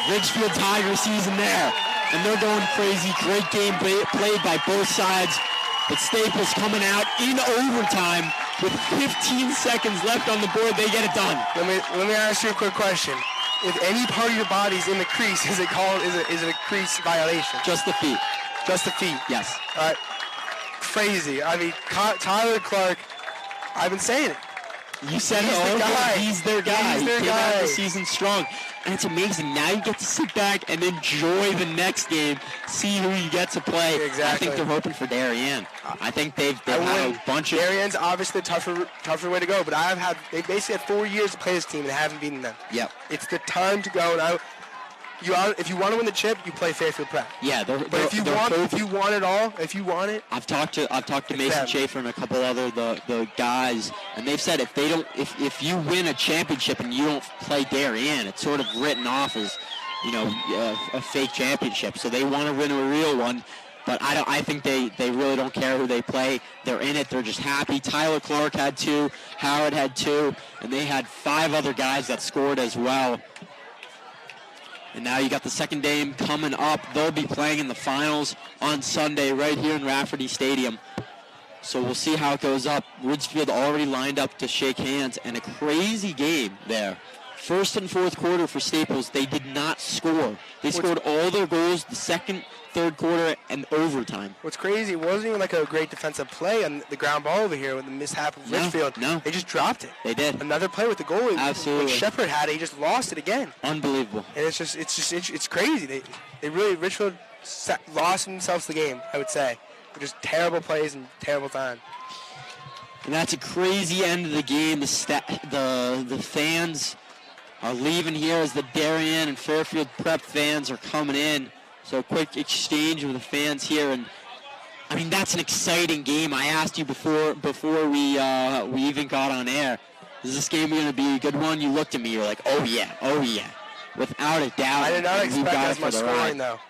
Ridgefield Tiger season there. And they're going crazy. Great game played by both sides. But Staples coming out in overtime with 15 seconds left on the board. They get it done. Let me ask you a quick question. If any part of your body's in the crease, is it a crease violation? Just the feet. Just the feet? Yes. All right. Crazy. I mean, Tyler Clark, I've been saying it. You said he's it. The guy. He's their guy. He's their he came guy. out the season strong. And it's amazing. Now you get to sit back and enjoy the next game, see who you get to play. Exactly. I think they're hoping for Darien. I think they've had a bunch of... Darien's obviously the tougher way to go, but they basically had 4 years to play this team and haven't beaten them. Yep. It's the time to go. And if you want to win the chip, you play Fairfield Prep. Yeah, if you want it all, if you want it, I've talked to Mason Schaefer and a couple other the guys, and they've said if you win a championship and you don't play Darien, it's sort of written off as a fake championship. So they want to win a real one. But I think they really don't care who they play. They're in it. They're just happy. Tyler Clark had 2, Howard had 2, and they had 5 other guys that scored as well. And now you got the second game coming up. They'll be playing in the finals on Sunday right here in Rafferty Stadium. So we'll see how it goes up. Ridgefield already lined up to shake hands, and a crazy game there. First and fourth quarter for Staples, they did not score. They scored all their goals the second, third quarter, and overtime. What's crazy, it wasn't even like a great defensive play on the ground ball over here with the mishap of Ridgefield. No. They just dropped it. They did. Another play with the goalie. Absolutely. When Shepard had it, he just lost it again. Unbelievable. And it's crazy. Ridgefield lost themselves the game, I would say. Just terrible plays and terrible time. And that's a crazy end of the game. The fans are leaving here as the Darien and Fairfield Prep fans are coming in. So a quick exchange with the fans here, and I mean that's an exciting game. I asked you before we even got on air, is this game going to be a good one? You looked at me, you're like, oh yeah, without a doubt. I did not expect as much scoring though.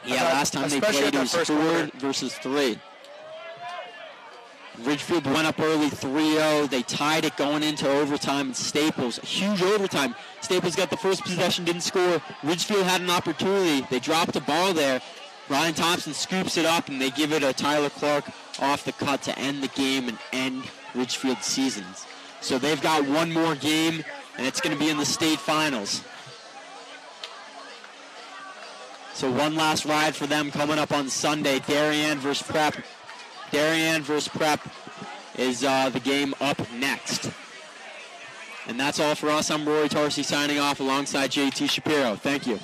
Yeah, last time they played it was 4 versus 3. Ridgefield went up early 3-0. They tied it going into overtime. Staples, huge overtime. Staples got the first possession, didn't score. Ridgefield had an opportunity. They dropped the ball there. Ryan Thompson scoops it up, and they give it a Tyler Clark off the cut to end the game and end Ridgefield's seasons. So they've got one more game, and it's going to be in the state finals. So one last ride for them coming up on Sunday. Darien versus Prep. Darien versus Prep is the game up next. And that's all for us. I'm Rory Tarsi signing off alongside JT Shapiro. Thank you.